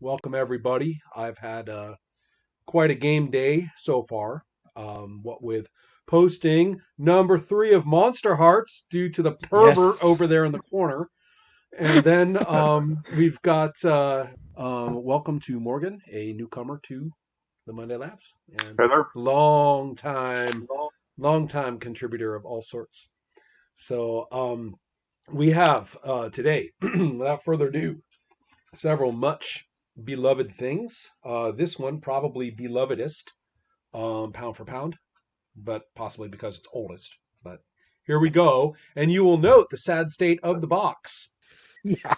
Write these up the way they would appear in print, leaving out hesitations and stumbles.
Welcome everybody. I've had quite a game day so far. What with posting number 3 of Monster Hearts due to the pervert Yes. over there in the corner, and then we've got welcome to Morgan, a newcomer to the Monday Labs, and Hey there. long time, long time contributor of all sorts. So we have today, without further ado, several much beloved things. This one probably belovedest, pound for pound, but possibly because it's oldest. But here we go, and you will note the sad state of the box, Yeah.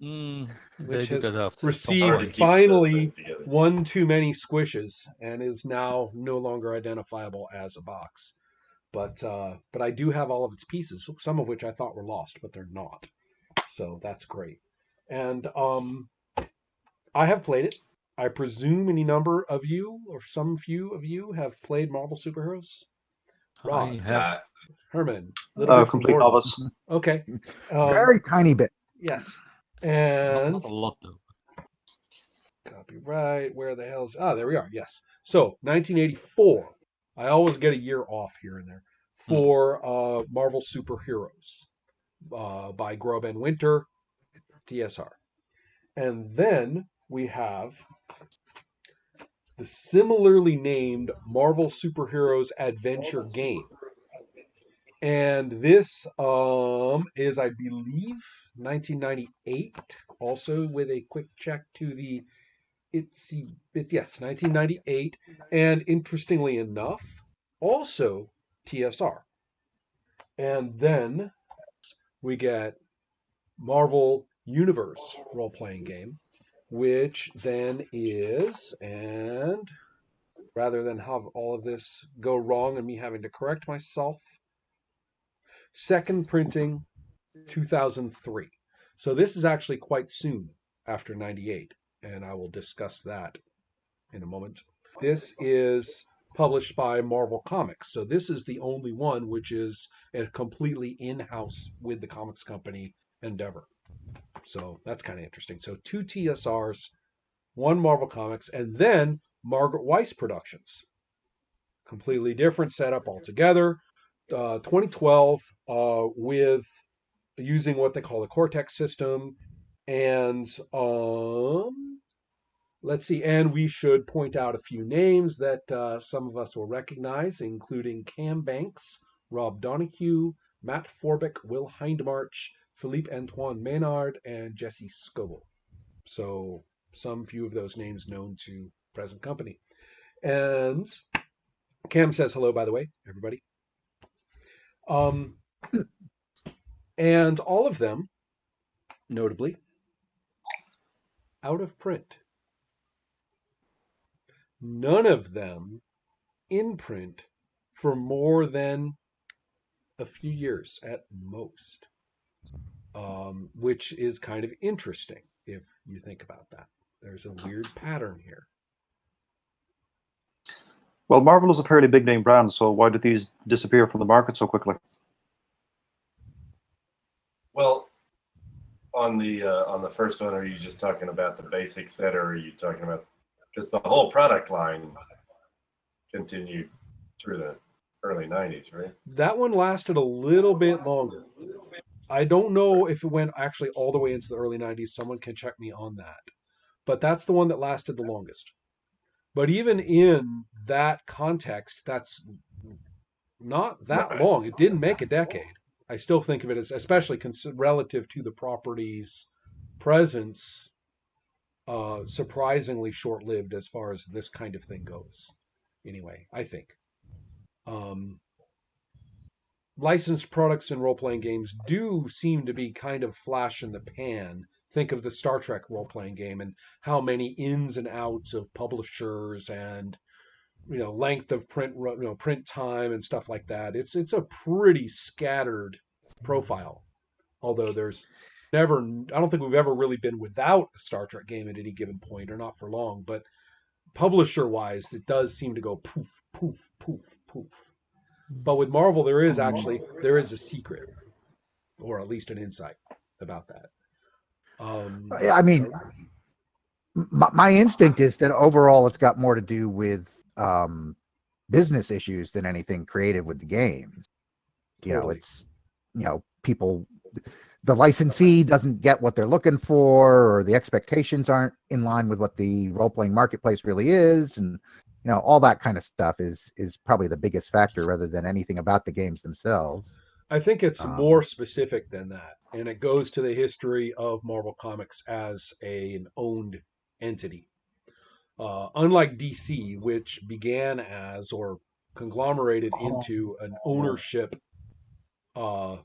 They which do has get after some received Hard to point. keep this finally thing together. one too many squishes and is now no longer identifiable as a box. But I do have all of its pieces, some of which I thought were lost, but they're not. So that's great. And I have played it. I presume any number of you, or some few of you, have played Marvel Superheroes. I Rod, have. Herman, a little bit from Complete Gordon. novice. Okay. Very tiny bit. Yes. Not, And not a lot though. copyright, where the hell's. Ah, there we are. Yes. So, 1984. I always get a year off here and there for Marvel Superheroes by Grubb and Winter, TSR. And then we have the similarly named Marvel Superheroes Adventure game. And this is, I believe, 1998. Also, with a quick check to the yes, 1998. And interestingly enough, also TSR. And then we get Marvel Universe role playing game, which then is, and rather than have all of this go wrong and me having to correct myself, second printing 2003. So this is actually quite soon after 98, and I will discuss that in a moment. This is published by Marvel Comics. So this is the only one which is a completely in-house with the comics company endeavor. So that's kind of interesting. So two TSRs, one Marvel Comics, and then Margaret Weiss Productions. Completely different setup altogether. 2012 with using what they call the Cortex system. And let's see, and we should point out a few names that some of us will recognize, including Cam Banks, Rob Donahue, Matt Forbick, Will Hindmarch, Philippe Antoine Maynard, and Jesse Scoble. So some few of those names known to present company. And Cam says hello, by the way, everybody. Um, and all of them, notably, out of print. None of them in print for more than a few years at most, which is kind of interesting if you think about that. There's a weird pattern here. Well, Marvel is a fairly big name brand, so why did these disappear from the market so quickly? Well, on the first one, are you just talking about the basic set, or are you talking about, because the whole product line continued through the early 90s, right? That one lasted a little bit longer. I don't know if it went actually all the way into the early 90s. Someone can check me on that. But that's the one that lasted the longest. But even in that context, that's not that Right. long. It didn't make a decade. I still think of it as, especially relative to the property's presence, surprisingly short-lived as far as this kind of thing goes. Anyway, I think. Um, Licensed products and role-playing games do seem to be kind of flash in the pan. Think of the Star Trek role-playing game and how many ins and outs of publishers and length of print print time and stuff like that. It's a pretty scattered profile. Although there's never, I don't think we've ever really been without a Star Trek game at any given point, or not for long. But publisher wise, it does seem to go poof, poof, poof, poof. But with Marvel, there is a secret, or at least an insight about that. I mean, my instinct is that overall it's got more to do with business issues than anything creative with the games. You know, Totally. it's, you know, people, the licensee doesn't get what they're looking for, or the expectations aren't in line with what the role-playing marketplace really is, and you know, all that kind of stuff is probably the biggest factor rather than anything about the games themselves. I think it's Um, more specific than that, and it goes to the history of Marvel Comics as an owned entity. Unlike DC, which began as or conglomerated into uh,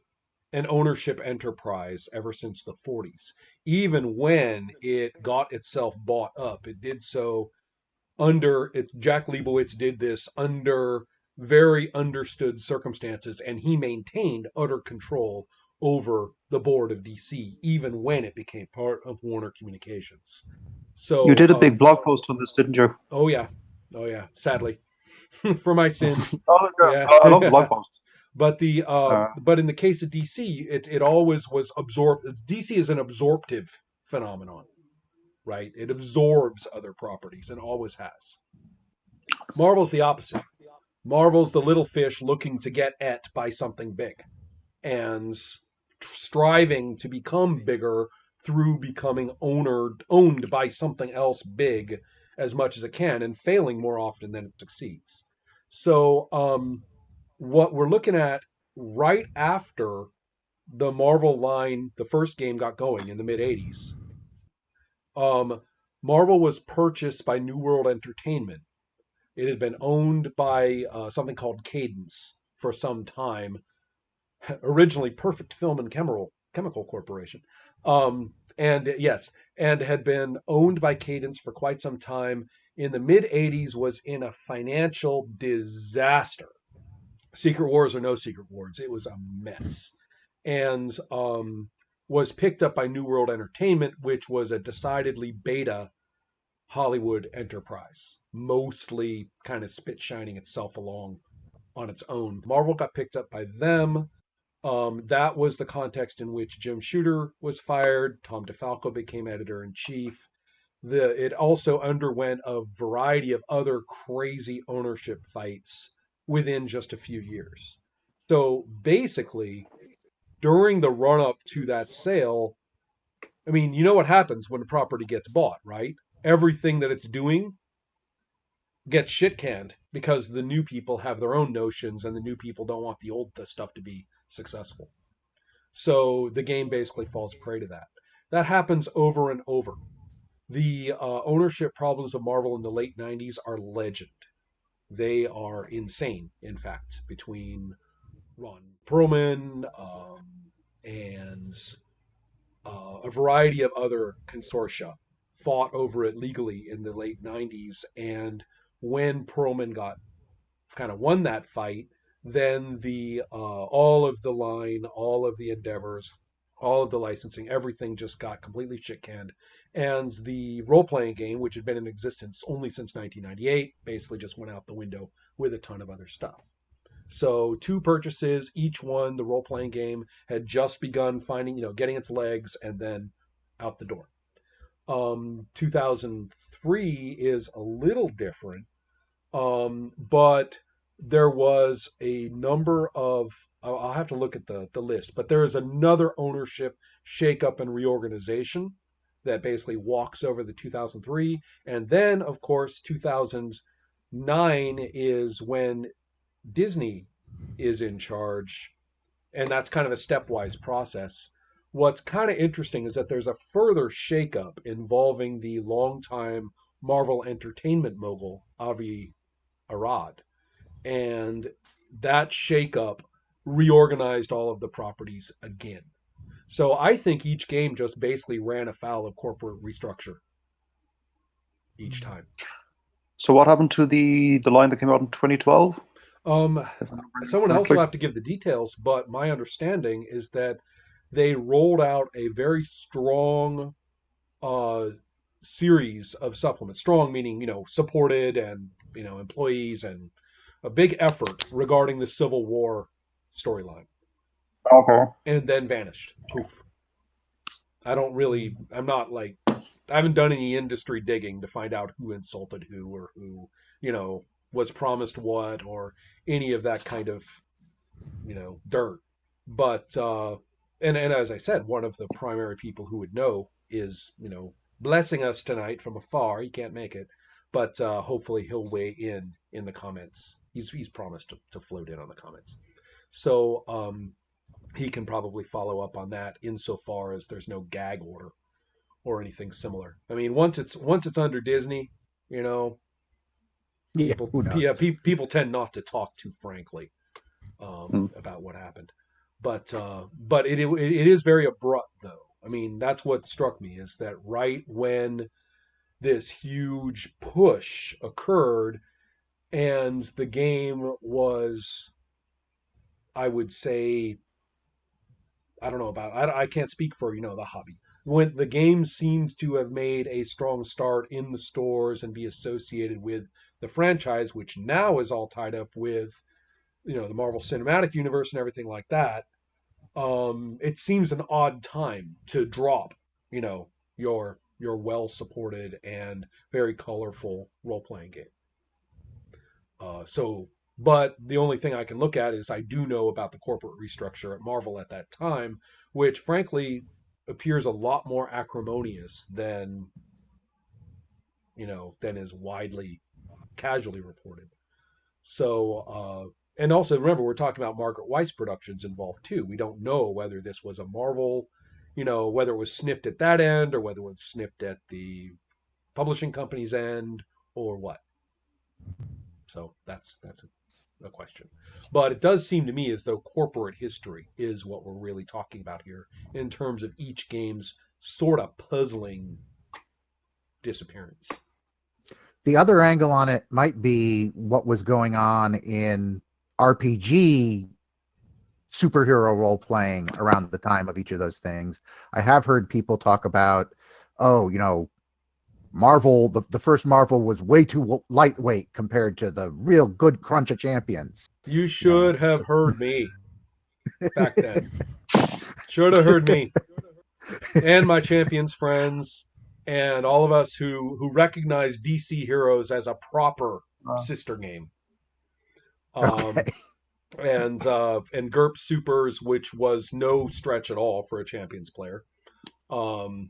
an ownership enterprise ever since the 40s. Even when it got itself bought up, it did so under it. Jack Leibowitz did this under very understood circumstances, and he maintained utter control over the board of DC, even when it became part of Warner Communications. So, You did a big blog post on this, didn't you? oh yeah, sadly, for my sins. Oh, Yeah. I love blog posts. But the Uh, but in the case of DC, it always was absorbed. DC is an absorptive phenomenon, right? It absorbs other properties and always has. Marvel's the opposite. Marvel's the little fish looking to get et by something big and striving to become bigger through becoming owned by something else big as much as it can, and failing more often than it succeeds. So what we're looking at right after the Marvel line, the first game got going in the mid 80s, Marvel was purchased by New World Entertainment. It had been owned by something called Cadence for some time, originally Perfect Film and Chemical Corporation. And yes, and had been owned by Cadence for quite some time. In the mid 80s, was in a financial disaster. Secret Wars or no Secret Wars, it was a mess, and was picked up by New World Entertainment, which was a decidedly beta Hollywood enterprise, mostly kind of spit shining itself along on its own. Marvel got picked up by them. That was the context in which Jim Shooter was fired. Tom DeFalco became editor in chief. It also underwent a variety of other crazy ownership fights within just a few years. So basically, during the run up to that sale, I mean, you know what happens when a property gets bought, right? Everything that it's doing gets shit canned because the new people have their own notions and the new people don't want the old stuff to be successful. So the game basically falls prey to that. That happens over and over. The ownership problems of Marvel in the late 90s are legend. They are insane, in fact, between Ron Perlman and a variety of other consortia fought over it legally in the late 90s. And when Perlman got kind of won that fight, then the all of the line, all of the endeavors, all of the licensing, everything just got completely shit canned. And the role playing game, which had been in existence only since 1998, basically just went out the window with a ton of other stuff. So 2 purchases, each one, the role playing game had just begun finding, getting its legs, and then out the door. 2003 is a little different, but there was a number of, I'll have to look at the list, but there is another ownership shakeup and reorganization that basically walks over the 2003. And then, of course, 2009 is when Disney is in charge, and that's kind of a stepwise process. What's kind of interesting is that there's a further shakeup involving the longtime Marvel Entertainment mogul, Avi Arad. And that shakeup reorganized all of the properties again. So I think each game just basically ran afoul of corporate restructure each time. So what happened to the line that came out in 2012? Someone else will have to give the details, but my understanding is that they rolled out a very strong series of supplements. Strong meaning, supported, and, employees, and a big effort regarding the Civil War storyline. Okay. And then vanished. Poof. I'm not like I haven't done any industry digging to find out who insulted who or who, was promised what or any of that kind of, dirt. But and as I said, one of the primary people who would know is, blessing us tonight from afar. He can't make it, but hopefully he'll weigh in the comments. He's promised to float in on the comments. So he can probably follow up on that insofar as there's no gag order or anything similar. I mean, once it's under Disney, Yeah, people who knows? people tend not to talk too frankly Hmm. about what happened. But it is very abrupt though. I mean, that's what struck me is that right when this huge push occurred and the game was, I would say, I don't know about, I can't speak for, the hobby. When the game seems to have made a strong start in the stores and be associated with the franchise, which now is all tied up with, the Marvel Cinematic Universe and everything like that, it seems an odd time to drop, your well supported and very colorful role playing game. But the only thing I can look at is I do know about the corporate restructure at Marvel at that time, which frankly appears a lot more acrimonious than is widely casually reported. So and also remember we're talking about Margaret Weis Productions involved too. We don't know whether this was a Marvel, whether it was snipped at that end or whether it was snipped at the publishing company's end or what. So that's a question. But it does seem to me as though corporate history is what we're really talking about here in terms of each game's sort of puzzling disappearance. The other angle on it might be what was going on in RPG superhero role playing around the time of each of those things. I have heard people talk about, Marvel, the first Marvel was way too lightweight compared to the real good Crunch of Champions. You should have heard me back then. Should have heard me and my Champions friends and all of us who recognize DC Heroes as a proper sister game. Okay. And GURP Supers, which was no stretch at all for a Champions player, and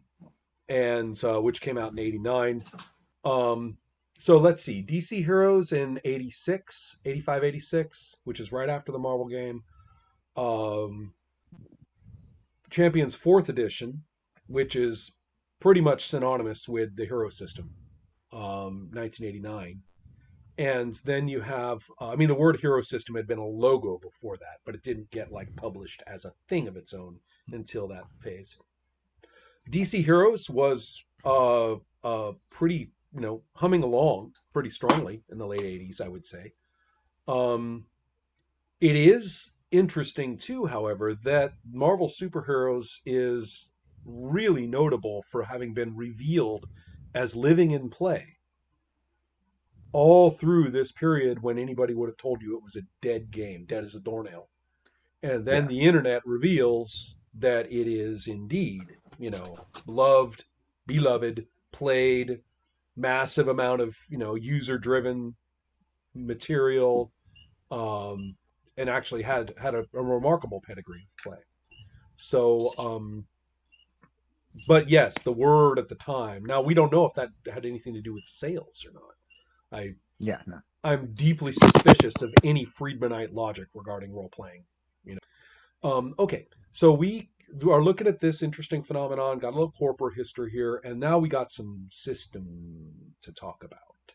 which came out in '89. So let's see, DC Heroes in 85, 86, which is right after the Marvel game. Champions 4th edition, which is pretty much synonymous with the Hero system, 1989. And then you have, the word Hero System had been a logo before that, but it didn't get published as a thing of its own until that phase. DC Heroes was pretty, humming along pretty strongly in the late 80s, I would say. It is interesting too, however, that Marvel Superheroes is really notable for having been revealed as living in play all through this period when anybody would have told you it was a dead game, dead as a doornail. And then the internet reveals that it is indeed, loved, beloved, played, massive amount of, user-driven material, and actually had a remarkable pedigree of play. So, but yes, the word at the time. Now, we don't know if that had anything to do with sales or not. I'm deeply suspicious of any Friedmanite logic regarding role playing. Okay, so we are looking at this interesting phenomenon. Got a little corporate history here, and now we got some system to talk about.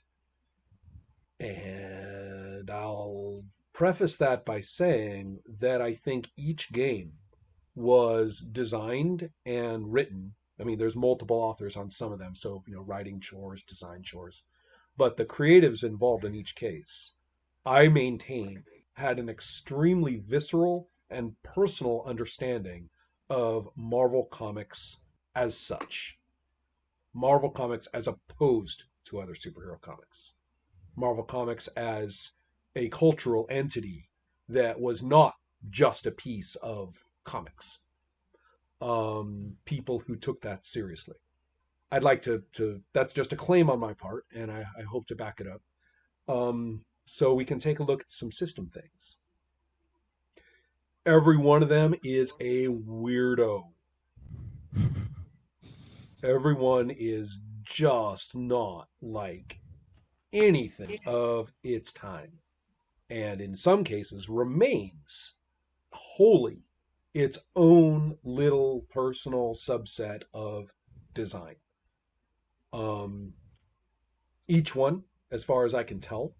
And I'll preface that by saying that I think each game was designed and written. I mean, there's multiple authors on some of them, so writing chores, design chores. But the creatives involved in each case, I maintain, had an extremely visceral and personal understanding of Marvel Comics as such. Marvel Comics as opposed to other superhero comics. Marvel Comics as a cultural entity that was not just a piece of comics. People who took that seriously. I'd like to that's just a claim on my part, and I hope to back it up. So we can take a look at some system things. Every one of them is a weirdo. Everyone is just not like anything of its time, and in some cases remains wholly its own little personal subset of design. Each one, as far as I can tell,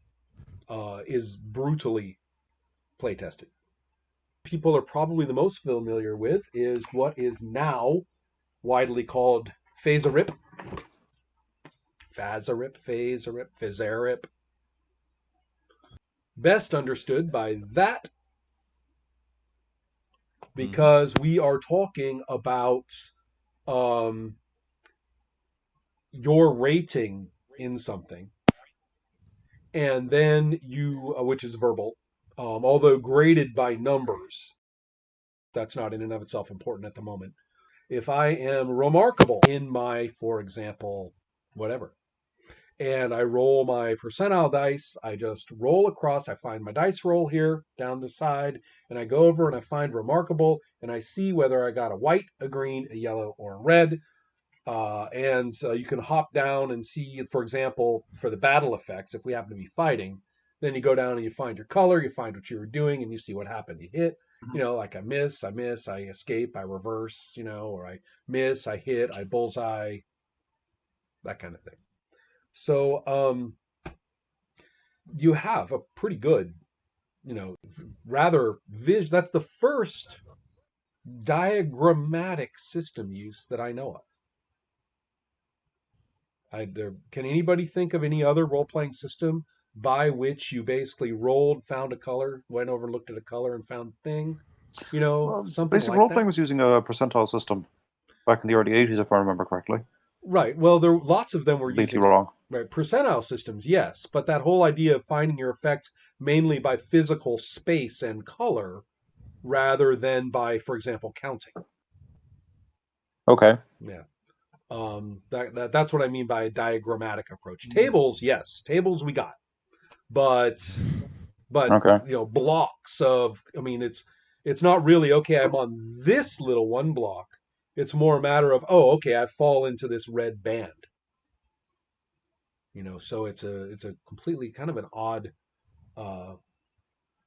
is brutally play tested. People are probably the most familiar with is what is now widely called Phasarip, Fazarip. Best understood by that because we are talking about your rating in something, and then you, which is verbal, although graded by numbers, that's not in and of itself important at the moment. If I am remarkable in my, for example, whatever, and I roll my percentile dice, I just roll across, I find my dice roll here down the side, and I go over and I find remarkable, and I see whether I got a white, a green, a yellow, or a red. And you can hop down and see, for example, for the battle effects, if we happen to be fighting, then you go down and you find your color, you find what you were doing, and you see what happened. You hit, like I miss, I escape, I reverse, or I miss, I hit, I bullseye, that kind of thing. So you have a pretty good, rather that's the first diagrammatic system use that I know of. Can anybody think of any other role-playing system by which you basically rolled, found a color, went over, looked at a color, and found a thing? Well, Something basic like role playing that. was using a percentile system back in the early 80s, if I remember correctly. Right. Well, there lots of them were Completely using wrong. percentile systems, yes, but that whole idea of finding your effects mainly by physical space and color rather than by, for example, counting. Okay. Yeah. That's what I mean by a diagrammatic approach. Tables, yes, tables we got, but Okay. blocks of, it's not really okay. I'm on this little one block. It's more a matter of, oh, okay, I fall into this red band. So it's a completely kind of an odd.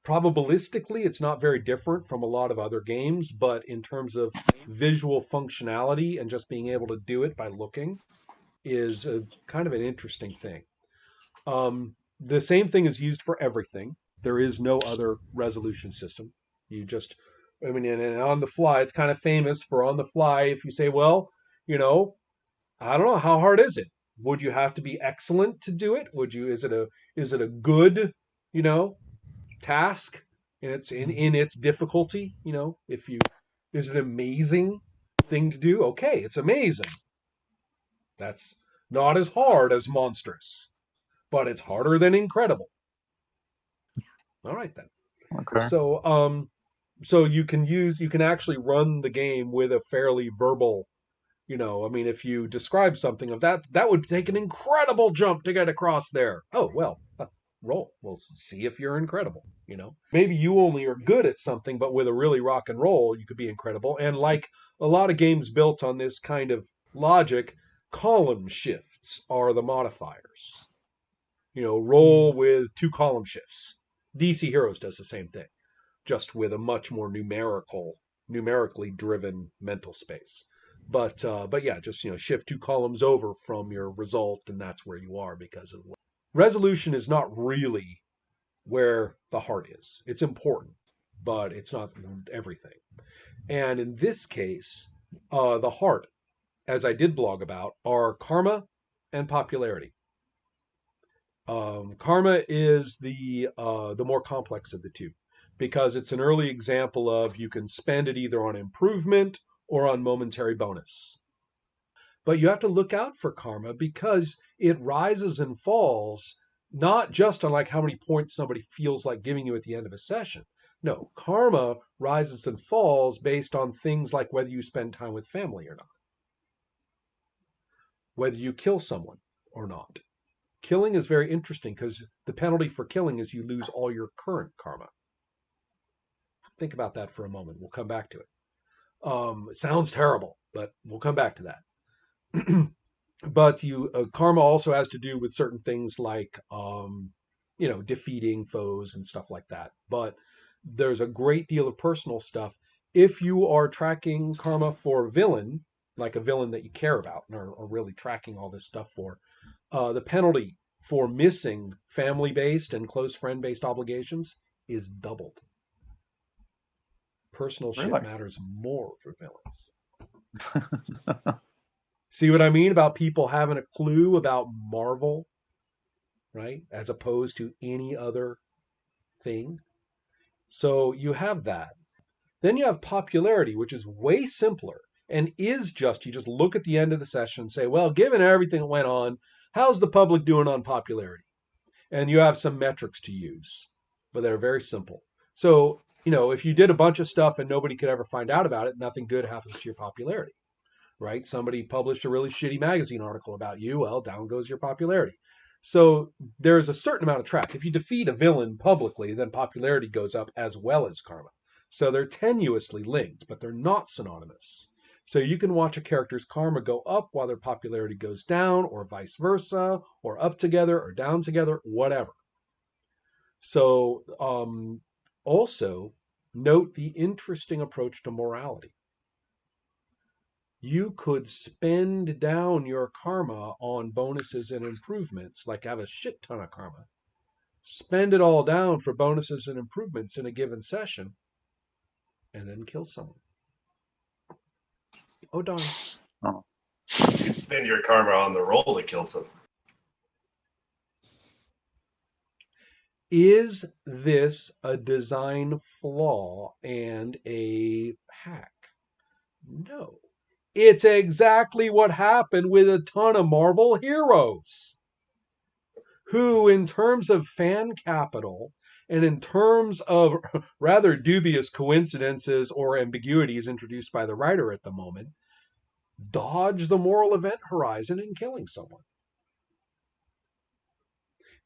Probabilistically, it's not very different from a lot of other games, but in terms of visual functionality and just being able to do it by looking is a kind of an interesting thing. The same thing is used for everything. There is no other resolution system. You just, and on the fly, it's kind of famous for on the fly. If you say, well, I don't know, how hard is it? Would you have to be excellent to do it? Is it a good, task in its difficulty? Is it an amazing thing to do? Okay, it's amazing. That's not as hard as monstrous, but it's harder than incredible. All right then. Okay. So you can actually run the game with a fairly verbal, if you describe something of that would take an incredible jump to get across there. Oh, well, roll. We'll see if you're incredible, Maybe you only are good at something, but with a really rock and roll, you could be incredible. And like a lot of games built on this kind of logic, column shifts are the modifiers. Roll with 2 column shifts. DC Heroes does the same thing, just with a much more numerically driven mental space. But yeah, just shift 2 columns over from your result, and that's where you are because of resolution is not really where the heart is. It's important, but it's not everything. And in this case, the heart, as I did blog about, are karma and popularity. Karma is the more complex of the two because it's an early example of you can spend it either on improvement or on momentary bonus. But you have to look out for karma because it rises and falls not just on like how many points somebody feels like giving you at the end of a session. No, karma rises and falls based on things like whether you spend time with family or not. whether you kill someone or not. Killing is very interesting because the penalty for killing is you lose all your current karma. Think about that for a moment. We'll come back to it. It sounds terrible, but we'll come back to that. But karma also has to do with certain things like defeating foes and stuff like that. But there's a great deal of personal stuff. If you are tracking karma for a villain, like a villain that you care about and are really tracking all this stuff for, the penalty for missing family-based and close friend-based obligations is doubled. Personal shit Really? matters more for villains. See what I mean about people having a clue about Marvel, right? As opposed to any other thing. So you have that. Then you have popularity, which is way simpler and is just, you just look at the end of the session and say, well, given everything that went on, how's the public doing on popularity? And you have some metrics to use, but they're very simple. So, if you did a bunch of stuff and nobody could ever find out about it, nothing good happens to your popularity, right? Somebody published a really shitty magazine article about you, well, down goes your popularity. So there's a certain amount of track. If you defeat a villain publicly, then popularity goes up as well as karma. So they're tenuously linked, but they're not synonymous. So you can watch a character's karma go up while their popularity goes down, or vice versa, or up together or down together, whatever. So also note the interesting approach to morality. You could spend down your karma on bonuses and improvements, like have a shit ton of karma. Spend it all down for bonuses and improvements in a given session, and then kill someone. Oh, darn. Oh. You can spend your karma on the roll to kill someone. Is this a design flaw and a hack? No. It's exactly what happened with a ton of Marvel heroes who, in terms of fan capital and in terms of rather dubious coincidences or ambiguities introduced by the writer at the moment, dodge the moral event horizon in killing someone.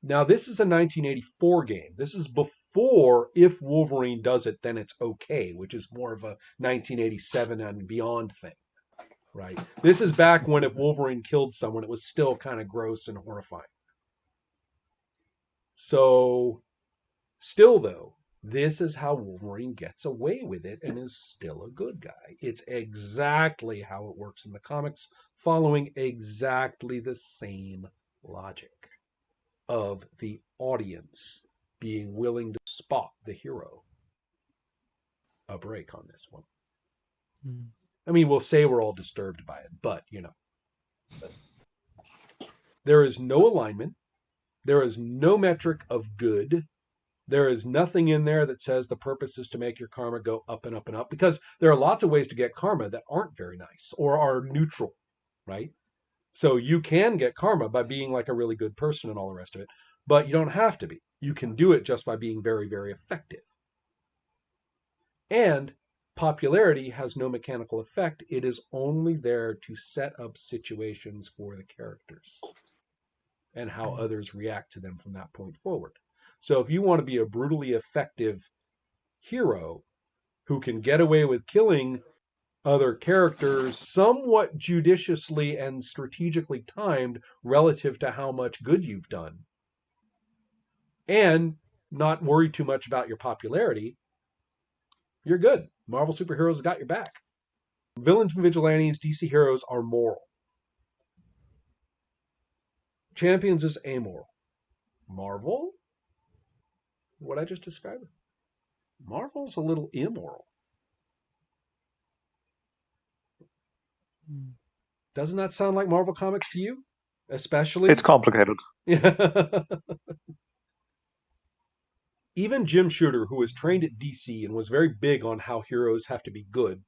Now, this is a 1984 game. This is before If Wolverine Does It, Then It's Okay, which is more of a 1987 and beyond thing, right? This is back when if Wolverine killed someone, it was still kind of gross and horrifying. So, still though, this is how Wolverine gets away with it and is still a good guy. It's exactly how it works in the comics, following exactly the same logic of the audience being willing to spot the hero. A break on this one. I mean, we'll say we're all disturbed by it, but, there is no alignment. There is no metric of good. There is nothing in there that says the purpose is to make your karma go up and up and up, because there are lots of ways to get karma that aren't very nice or are neutral, right? So you can get karma by being like a really good person and all the rest of it, but you don't have to be. You can do it just by being very, very effective. And popularity has no mechanical effect. It is only there to set up situations for the characters and how others react to them from that point forward. So if you want to be a brutally effective hero who can get away with killing other characters somewhat judiciously and strategically timed relative to how much good you've done, and not worry too much about your popularity, you're good. Marvel superheroes have got your back. Villains and vigilantes, DC heroes are moral. Champions is amoral. Marvel? What I just described? Marvel's a little immoral. Doesn't that sound like Marvel Comics to you? Especially? It's complicated. Even Jim Shooter, who was trained at DC and was very big on how heroes have to be good,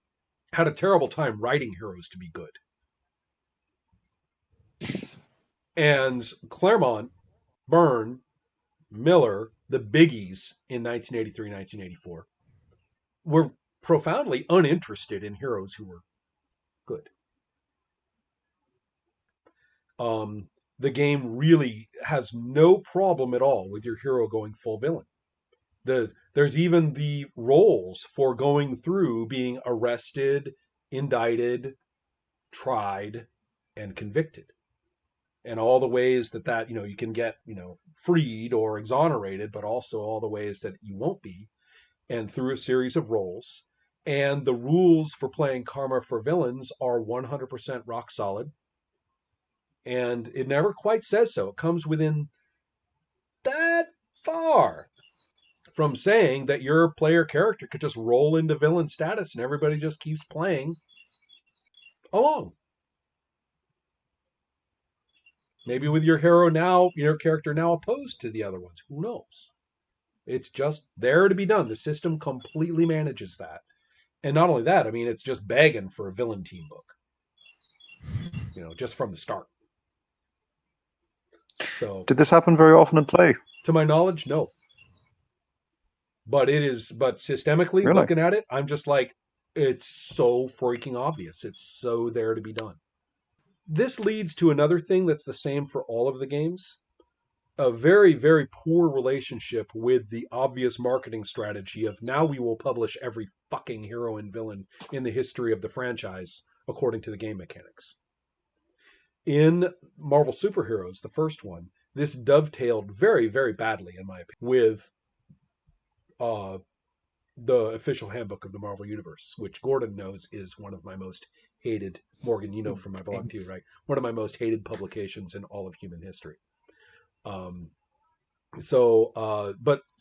had a terrible time writing heroes to be good. And Claremont, Byrne, Miller, the biggies in 1983, 1984, were profoundly uninterested in heroes who were good. the game really has no problem at all with your hero going full villain. There's even the roles for going through being arrested, indicted, tried, and convicted, and all the ways that you can get freed or exonerated, but also all the ways that you won't be, and through a series of roles. And the rules for playing Karma for villains are 100% rock solid, and it never quite says so. It comes within that far from saying that your player character could just roll into villain status and everybody just keeps playing along. Maybe with your character now opposed to the other ones. Who knows? It's just there to be done. The system completely manages that. And not only that, I mean, it's just begging for a villain team book. Just from the start. So, Did this happen very often in play? to my knowledge, no. But systemically Really? looking at it, I'm just like, it's so freaking obvious. It's so there to be done. This leads to another thing that's the same for all of the games. A very, very poor relationship with the obvious marketing strategy of now we will publish every fucking hero and villain in the history of the franchise according to the game mechanics. In Marvel Superheroes, the first one, this dovetailed very, very badly, in my opinion, with the official handbook of the Marvel Universe, which Gordon knows is one of my most hated, Morgan, from my blog too, right? One of my most hated publications in all of human history. So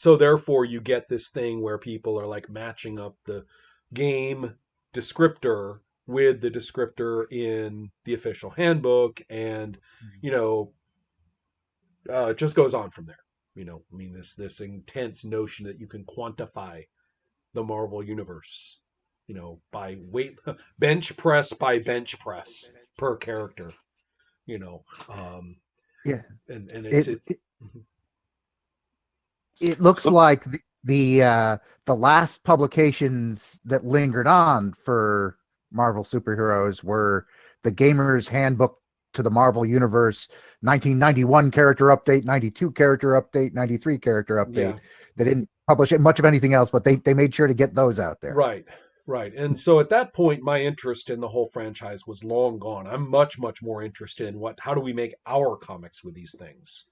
therefore you get this thing where people are like matching up the game descriptor with the descriptor in the official handbook, and it just goes on from there. This intense notion that you can quantify the Marvel Universe, by bench press by bench press per character, Yeah. and It looks like the last publications that lingered on for Marvel Superheroes were the Gamer's Handbook to the Marvel Universe, 1991 character update, 92 character update, 93 character update. Yeah. They didn't publish much of anything else, but they made sure to get those out there. Right. And so at that point, my interest in the whole franchise was long gone. I'm much, much more interested in how do we make our comics with these things.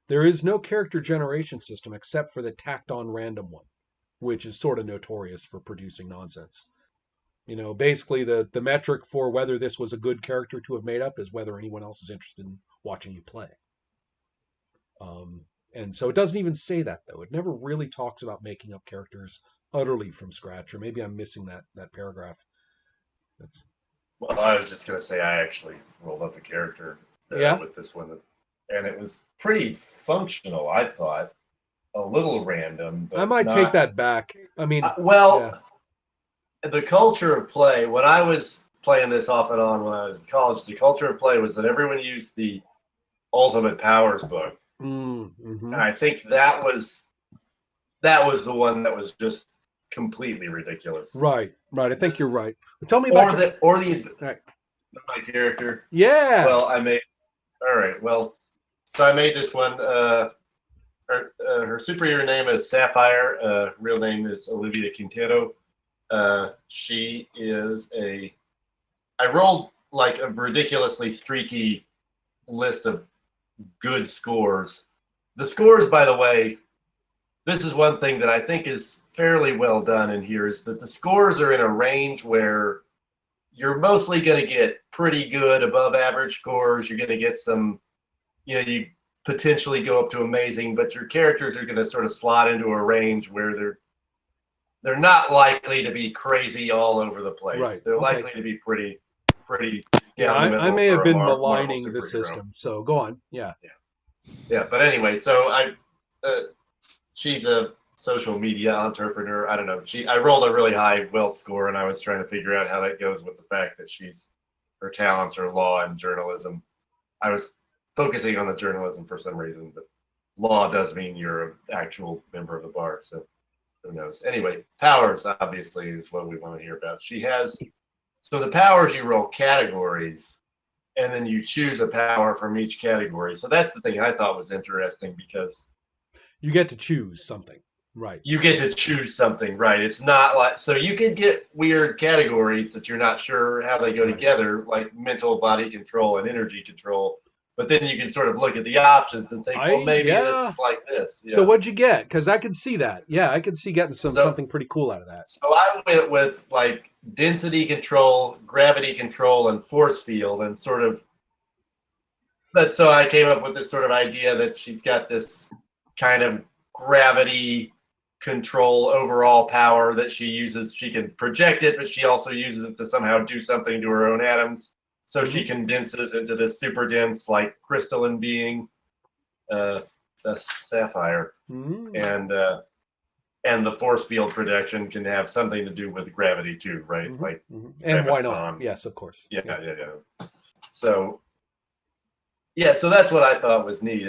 There is no character generation system except for the tacked on random one, which is sort of notorious for producing nonsense. Basically the metric for whether this was a good character to have made up is whether anyone else is interested in watching you play. And so it doesn't even say that, though. It never really talks about making up characters utterly from scratch, or maybe I'm missing that paragraph. Well, I was just going to say I actually rolled up a character with this one, and it was pretty functional, I thought. A little random. But I might take that back. I mean, the culture of play, when I was playing this off and on when I was in college, the culture of play was that everyone used the Ultimate Powers book. Mm-hmm. And I think that was the one that was just completely ridiculous. Right. I think you're right. But tell me about my character. Yeah. Well, so I made this one. Her superhero name is Sapphire. Real name is Olivia Quintero. She is I rolled like a ridiculously streaky list of good scores. The scores, by the way, this is one thing that I think is fairly well done in here, is that the scores are in a range where you're mostly going to get pretty good above average scores. You're going to get some, you potentially go up to amazing, but your characters are going to sort of slot into a range where they're not likely to be crazy all over the place. Right. They're likely to be pretty Yeah, I may have been maligning the system, so go on. Yeah. But anyway, so she's a social media entrepreneur. I don't know. I rolled a really high wealth score, and I was trying to figure out how that goes with the fact that her talents are law and journalism. I was focusing on the journalism for some reason, but law does mean you're an actual member of the bar, so who knows? Anyway, powers obviously is what we want to hear about. So the powers, you roll categories, and then you choose a power from each category. So that's the thing I thought was interesting, because You get to choose something, right? you get to choose something, right? It's not like, so you can get weird categories that you're not sure how they go Right. together, like mental body control and energy control. But then you can sort of look at the options and think, well, maybe this is like this. So Yeah. what'd you get? Because I could see that. Yeah, I could see getting So- something pretty cool out of that. So I went with like density control, gravity control, and force field, and sort of. But so I came up with this sort of idea that she's got this kind of gravity control overall power that she uses. She can project it, but she also uses it to somehow do something to her own atoms. So she condenses into this super dense, like crystalline being, the sapphire, and the force field projection can have something to do with gravity too, right? Like, and why not? graviton. Yes, of course. yeah. So, yeah, so that's what I thought was neat.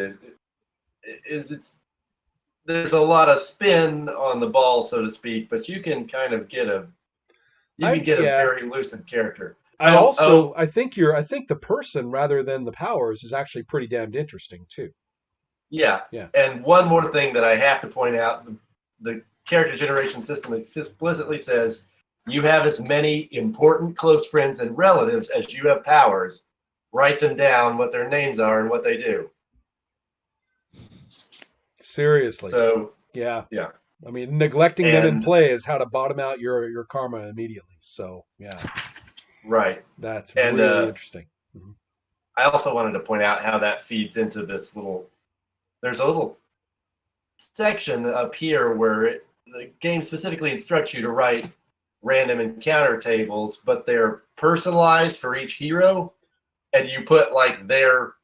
There's a lot of spin on the ball, so to speak, but you can kind of get a very lucid character. I think the person rather than the powers is actually pretty damned interesting too. Yeah. Yeah. And one more thing that I have to point out, the character generation system explicitly says you have as many important close friends and relatives as you have powers. Write them down, what their names are and what they do. Seriously. So yeah. Yeah. I mean, neglecting them in And- play is how to bottom out your karma immediately. So yeah, right. that's And, really interesting. I also wanted to point out how that feeds into this there's a little section up here where the game specifically instructs you to write random encounter tables, but they're personalized for each hero, and you put like their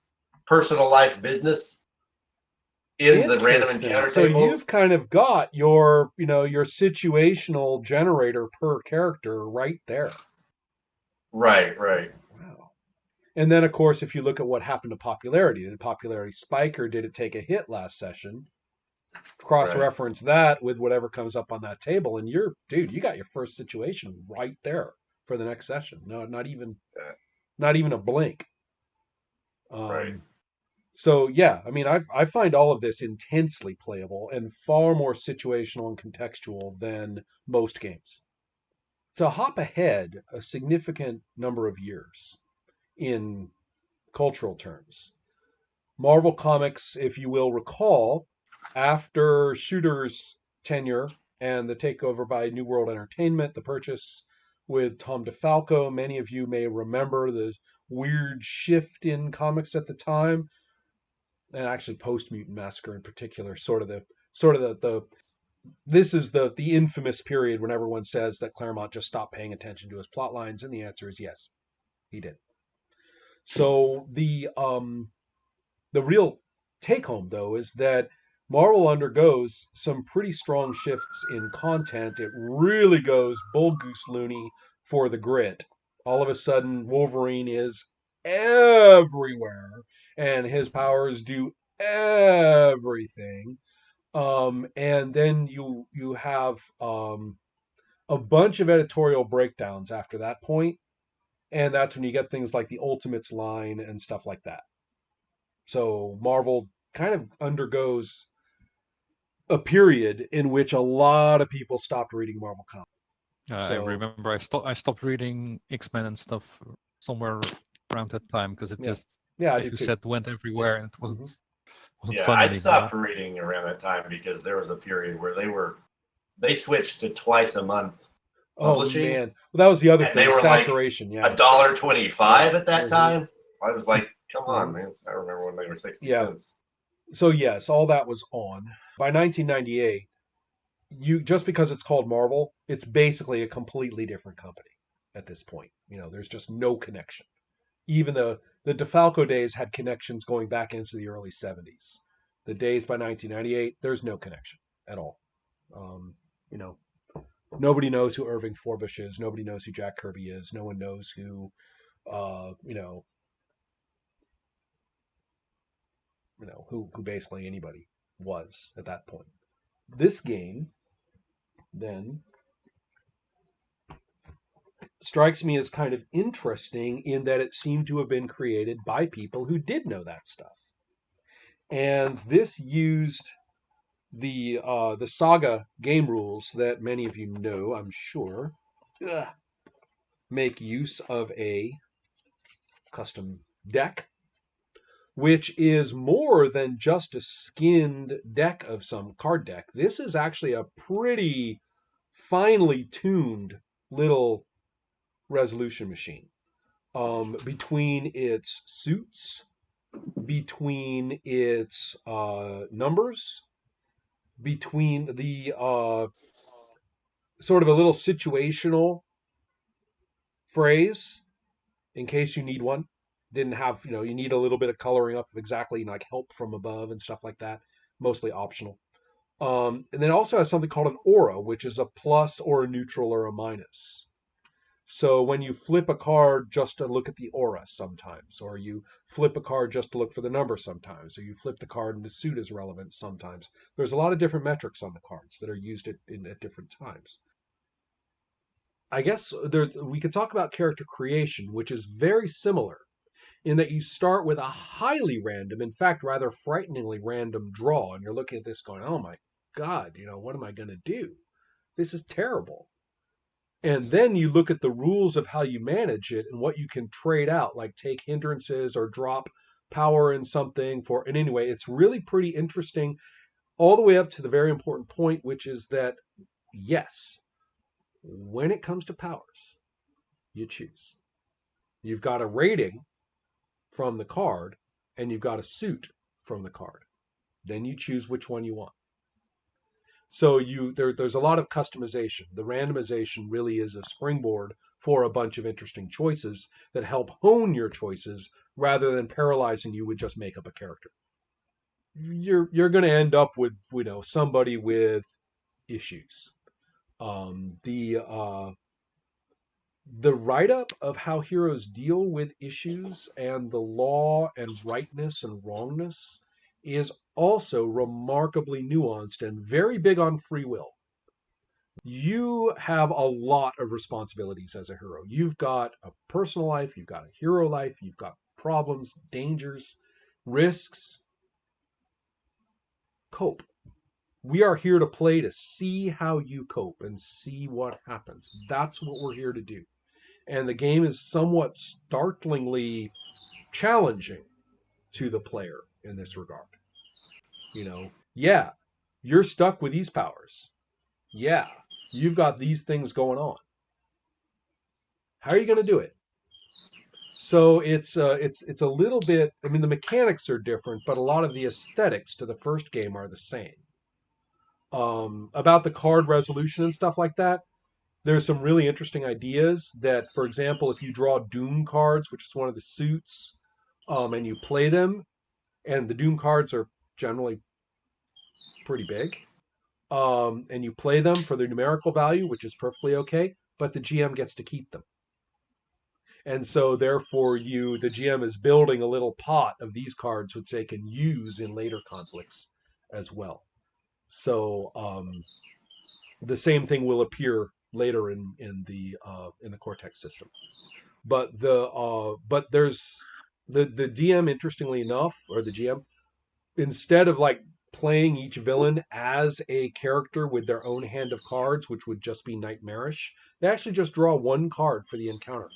personal life business in the random Interesting. encounter So tables. you've kind of got your situational generator per character right there. Right. Wow. And then, of course, if you look at what happened to popularity, did popularity spike or did it take a hit last session? Cross-reference that with whatever comes up on that table, and you got your first situation right there for the next session. No, not even a blink. Right. So yeah, I mean, I find all of this intensely playable and far more situational and contextual than most games. To hop ahead a significant number of years in cultural terms, Marvel Comics, if you will recall, after Shooter's tenure and the takeover by New World Entertainment, the purchase with Tom DeFalco, many of you may remember the weird shift in comics at the time, and actually post Mutant Massacre in particular, this is the infamous period when everyone says that Claremont just stopped paying attention to his plot lines, and the answer is yes, he did. So the real take home though is that Marvel undergoes some pretty strong shifts in content. It really goes bull goose loony for the grit. All of a sudden, Wolverine is everywhere, and his powers do everything. And then you have a bunch of editorial breakdowns after that point, and that's when you get things like the Ultimates line and stuff like that. So Marvel kind of undergoes a period in which a lot of people stopped reading Marvel comics. I So- remember I stopped reading X-Men and stuff somewhere around that time because it Yeah. just, Yeah, I as do you too. said, went everywhere and it wasn't Yeah, fun I anymore. stopped reading around that time because there was a period where they switched to twice a month Oh publishing. man, well, that was the other And thing. they were like Saturation. Yeah. $1.25 at that Mhm. time. I was like, come on, Mhm. man. I remember when they were 60 Yeah. cents. So yes, all that was on. By 1998, just because it's called Marvel, it's basically a completely different company at this point. There's just no connection. Even the DeFalco days had connections going back into the early 70s. The days by 1998, there's no connection at all. Nobody knows who Irving Forbush is. Nobody knows who Jack Kirby is. No one knows who, who basically anybody was at that point. This game then strikes me as kind of interesting in that it seemed to have been created by people who did know that stuff. And this used the Saga game rules that many of you know, I'm sure, make use of a custom deck, which is more than just a skinned deck of some card deck. This is actually a pretty finely tuned little resolution machine. Between its suits, between its numbers, between the sort of a little situational phrase in case you need one. Didn't have, you need a little bit of coloring up of exactly like help from above and stuff like that, mostly optional. And then it also has something called an aura, which is a plus or a neutral or a minus. So when you flip a card just to look at the aura sometimes, or you flip a card just to look for the number sometimes, or you flip the card and the suit is relevant sometimes. There's a lot of different metrics on the cards that are used at different times. I guess we could talk about character creation, which is very similar in that you start with a highly random, in fact, rather frighteningly random draw, and you're looking at this going, oh my God, what am I going to do? This is terrible. And then you look at the rules of how you manage it and what you can trade out, like take hindrances or drop power in something for. And anyway, it's really pretty interesting all the way up to the very important point, which is that, yes, when it comes to powers, you choose. You've got a rating from the card and you've got a suit from the card. Then you choose which one you want. So there's a lot of customization. The randomization really is a springboard for a bunch of interesting choices that help hone your choices rather than paralyzing you with just make up a character. You're going to end up with somebody with issues. The write-up of how heroes deal with issues and the law and rightness and wrongness is also remarkably nuanced and very big on free will. You have a lot of responsibilities as a hero. You've got a personal life, you've got a hero life, you've got problems, dangers, risks. Cope. We are here to play to see how you cope and see what happens. That's what we're here to do. And the game is somewhat startlingly challenging to the player in this regard. Yeah, you're stuck with these powers. Yeah, you've got these things going on. How are you going to do it? So it's a little bit. I mean, the mechanics are different, but a lot of the aesthetics to the first game are the same. About the card resolution and stuff like that, there's some really interesting ideas that, for example, if you draw Doom cards, which is one of the suits, and you play them, and the Doom cards are generally pretty big, and you play them for their numerical value, which is perfectly okay, but the GM gets to keep them. And so therefore the GM is building a little pot of these cards which they can use in later conflicts as well. So the same thing will appear later in the Cortex system. But there's the DM, interestingly enough, or the GM, instead of like playing each villain as a character with their own hand of cards, which would just be nightmarish, they actually just draw one card for the encounter.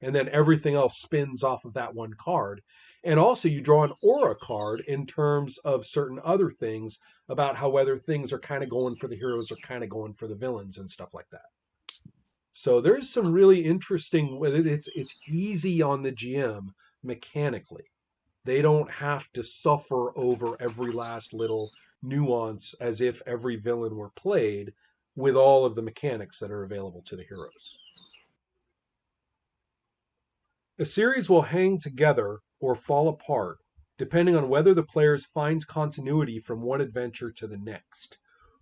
And then everything else spins off of that one card. And also you draw an aura card in terms of certain other things about how whether things are kind of going for the heroes or kind of going for the villains and stuff like that. So there's some really interesting, it's easy on the GM mechanically. They don't have to suffer over every last little nuance as if every villain were played with all of the mechanics that are available to the heroes. A series will hang together or fall apart depending on whether the player finds continuity from one adventure to the next.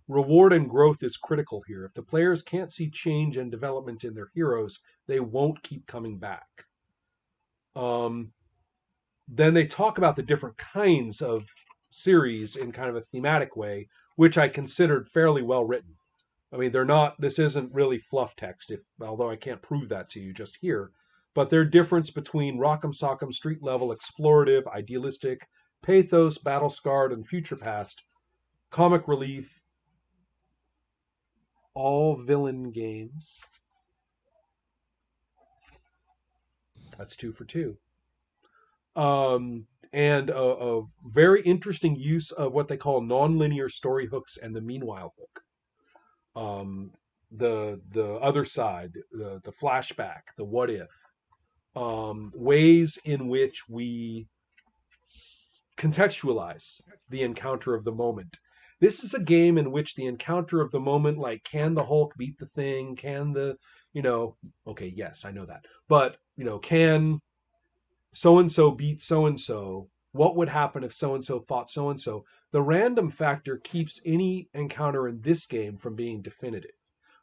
Reward and growth is critical here. If the players can't see change and development in their heroes, they won't keep coming back. Then they talk about the different kinds of series in kind of a thematic way, which I considered fairly well written. I mean, they're not. This isn't really fluff text, although I can't prove that to you just here. But their difference between Rock'em Sock'em, street level, explorative, idealistic, pathos, battle scarred, and future past, comic relief, all villain games. That's 2 for 2. And a very interesting use of what they call nonlinear story hooks and the meanwhile hook. The other side, the flashback, the what if, ways in which we contextualize the encounter of the moment. This is a game in which the encounter of the moment, like, can the Hulk beat the Thing? Can the, okay, yes, I know that. But, can so-and-so beat so-and-so? What would happen if so-and-so fought so-and-so? The random factor keeps any encounter in this game from being definitive.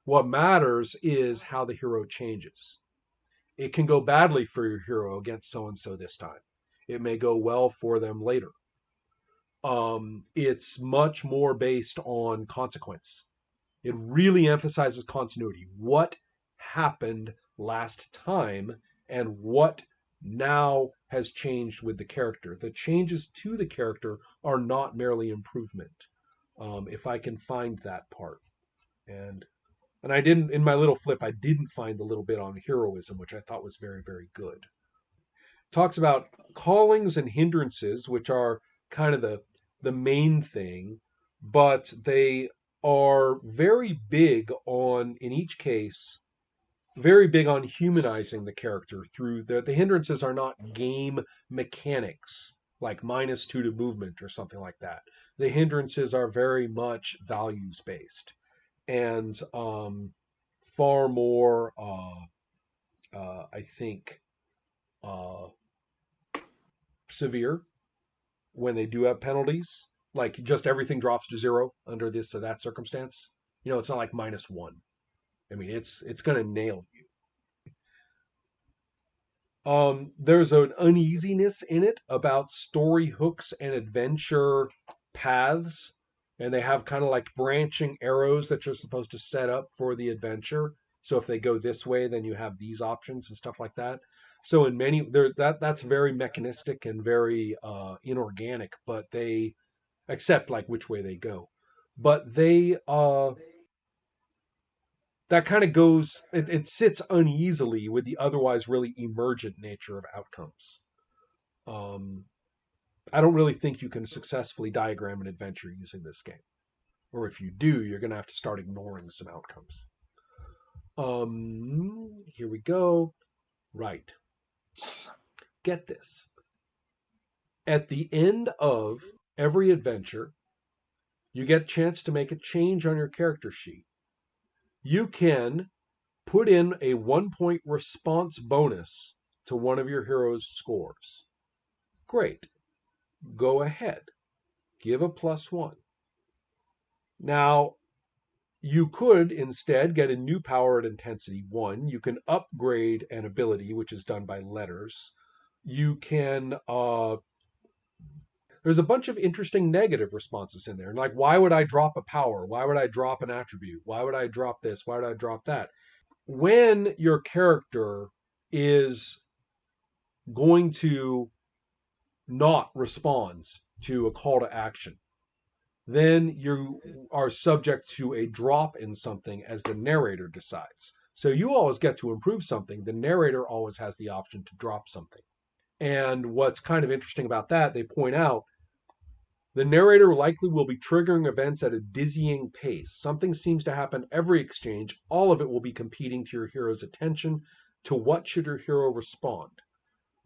What matters is how the hero changes. It can go badly for your hero against so-and-so this time. It may go well for them later. It's much more based on consequence. It really emphasizes continuity. What happened last time and what now has changed with the character. The changes to the character are not merely improvement. If I can find that part. And I didn't, in my little flip, I didn't find the little bit on heroism, which I thought was very, very good. Talks about callings and hindrances, which are kind of the main thing, but they are very big on, in each case, very big on humanizing the character through the hindrances are not game mechanics like -2 to movement or something like that. The hindrances are very much values based and far more I think severe when they do have penalties, like just everything drops to 0 under this or that circumstance. It's not like -1. I mean, it's going to nail you. There's an uneasiness in it about story hooks and adventure paths, and they have kind of like branching arrows that you're supposed to set up for the adventure. So if they go this way, then you have these options and stuff like that. So in many that's very mechanistic and very inorganic, but they accept like which way they go. But they that kind of goes, it sits uneasily with the otherwise really emergent nature of outcomes. I don't really think you can successfully diagram an adventure using this game. Or if you do, you're going to have to start ignoring some outcomes. Here we go. Right. Get this. At the end of every adventure, you get a chance to make a change on your character sheet. You can put in a 1-point response bonus to one of your hero's scores. Great. Go ahead. Give a +1. Now, you could instead get a new power at intensity 1. You can upgrade an ability, which is done by letters. You can there's a bunch of interesting negative responses in there. Like, why would I drop a power? Why would I drop an attribute? Why would I drop this? Why would I drop that? When your character is going to not respond to a call to action, then you are subject to a drop in something as the narrator decides. So you always get to improve something. The narrator always has the option to drop something. And what's kind of interesting about that, they point out, the narrator likely will be triggering events at a dizzying pace. Something seems to happen every exchange. All of it will be competing to your hero's attention. To what should your hero respond?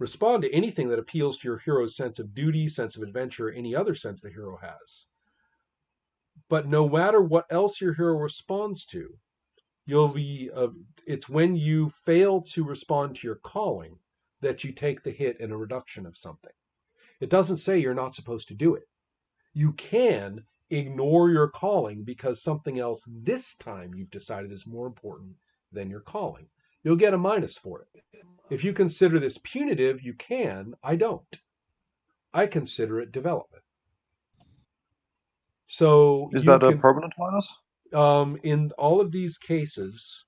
Respond to anything that appeals to your hero's sense of duty, sense of adventure, or any other sense the hero has. But no matter what else your hero responds to, it's when you fail to respond to your calling that you take the hit in a reduction of something. It doesn't say you're not supposed to do it. You can ignore your calling because something else this time you've decided is more important than your calling. You'll get a minus for it. If you consider this punitive, you can. I don't. I consider it development. So is that a permanent minus? in all of these cases,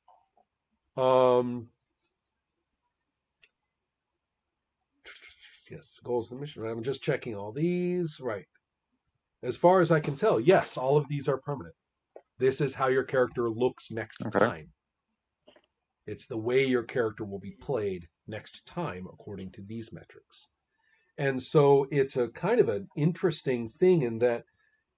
yes, goals of the mission. I'm just checking all these. Right. As far as I can tell, yes, all of these are permanent. This is how your character looks next Okay. time. It's the way your character will be played next time, according to these metrics. And so it's a kind of an interesting thing in that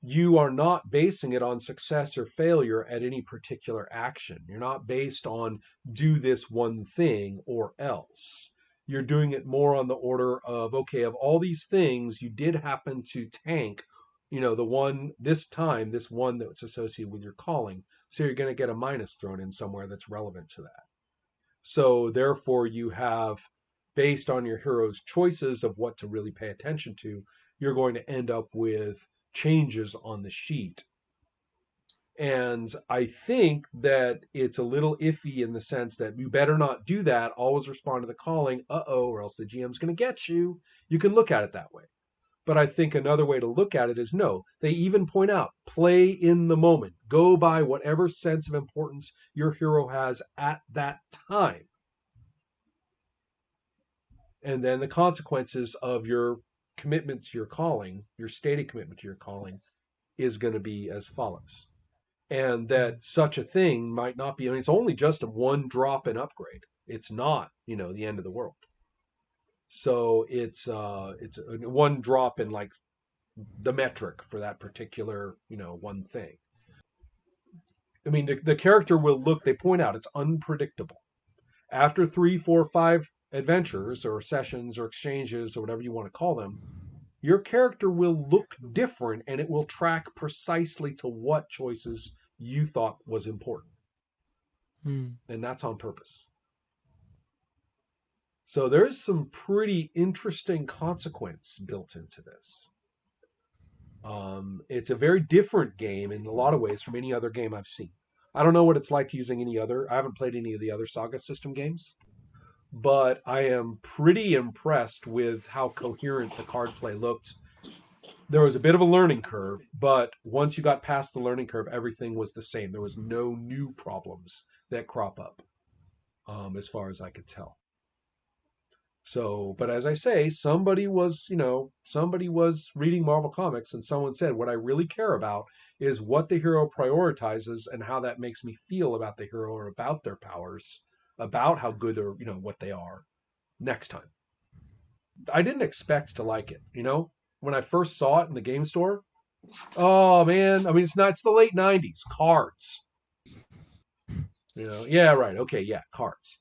you are not basing it on success or failure at any particular action. You're not based on do this one thing or else. You're doing it more on the order of, okay, of all these things, you did happen to tank, the one this time, this one that's associated with your calling. So you're going to get a minus thrown in somewhere that's relevant to that. So therefore you have, based on your hero's choices of what to really pay attention to, you're going to end up with changes on the sheet. And I think that it's a little iffy in the sense that you better not do that. Always respond to the calling, or else the GM's going to get you. You can look at it that way. But I think another way to look at it is no. They even point out, play in the moment. Go by whatever sense of importance your hero has at that time. And then the consequences of your commitment to your calling, your stated commitment to your calling, is going to be as follows. And that such a thing might not be, it's only just a one drop in upgrade. It's not, the end of the world. So it's one drop in like the metric for that particular, one thing. I mean, the character will look, they point out, it's unpredictable. After 3, 4, 5 adventures or sessions or exchanges or whatever you want to call them, your character will look different and it will track precisely to what choices you thought was important. And that's on purpose. So there's some pretty interesting consequence built into this. It's a very different game in a lot of ways from any other game I've seen. I don't know what it's like using I haven't played any of the other Saga system games, but I am pretty impressed with how coherent the card play looked. There was a bit of a learning curve, but once you got past the learning curve, everything was the same. There was no new problems that crop up, as far as I could tell. So, but as I say, somebody was reading Marvel Comics and someone said, what I really care about is what the hero prioritizes and how that makes me feel about the hero or about their powers, about how good or, what they are next time. I didn't expect to like it, when I first saw it in the game store. Oh man, it's the late 90s, cards. Yeah, right. Okay, yeah, cards.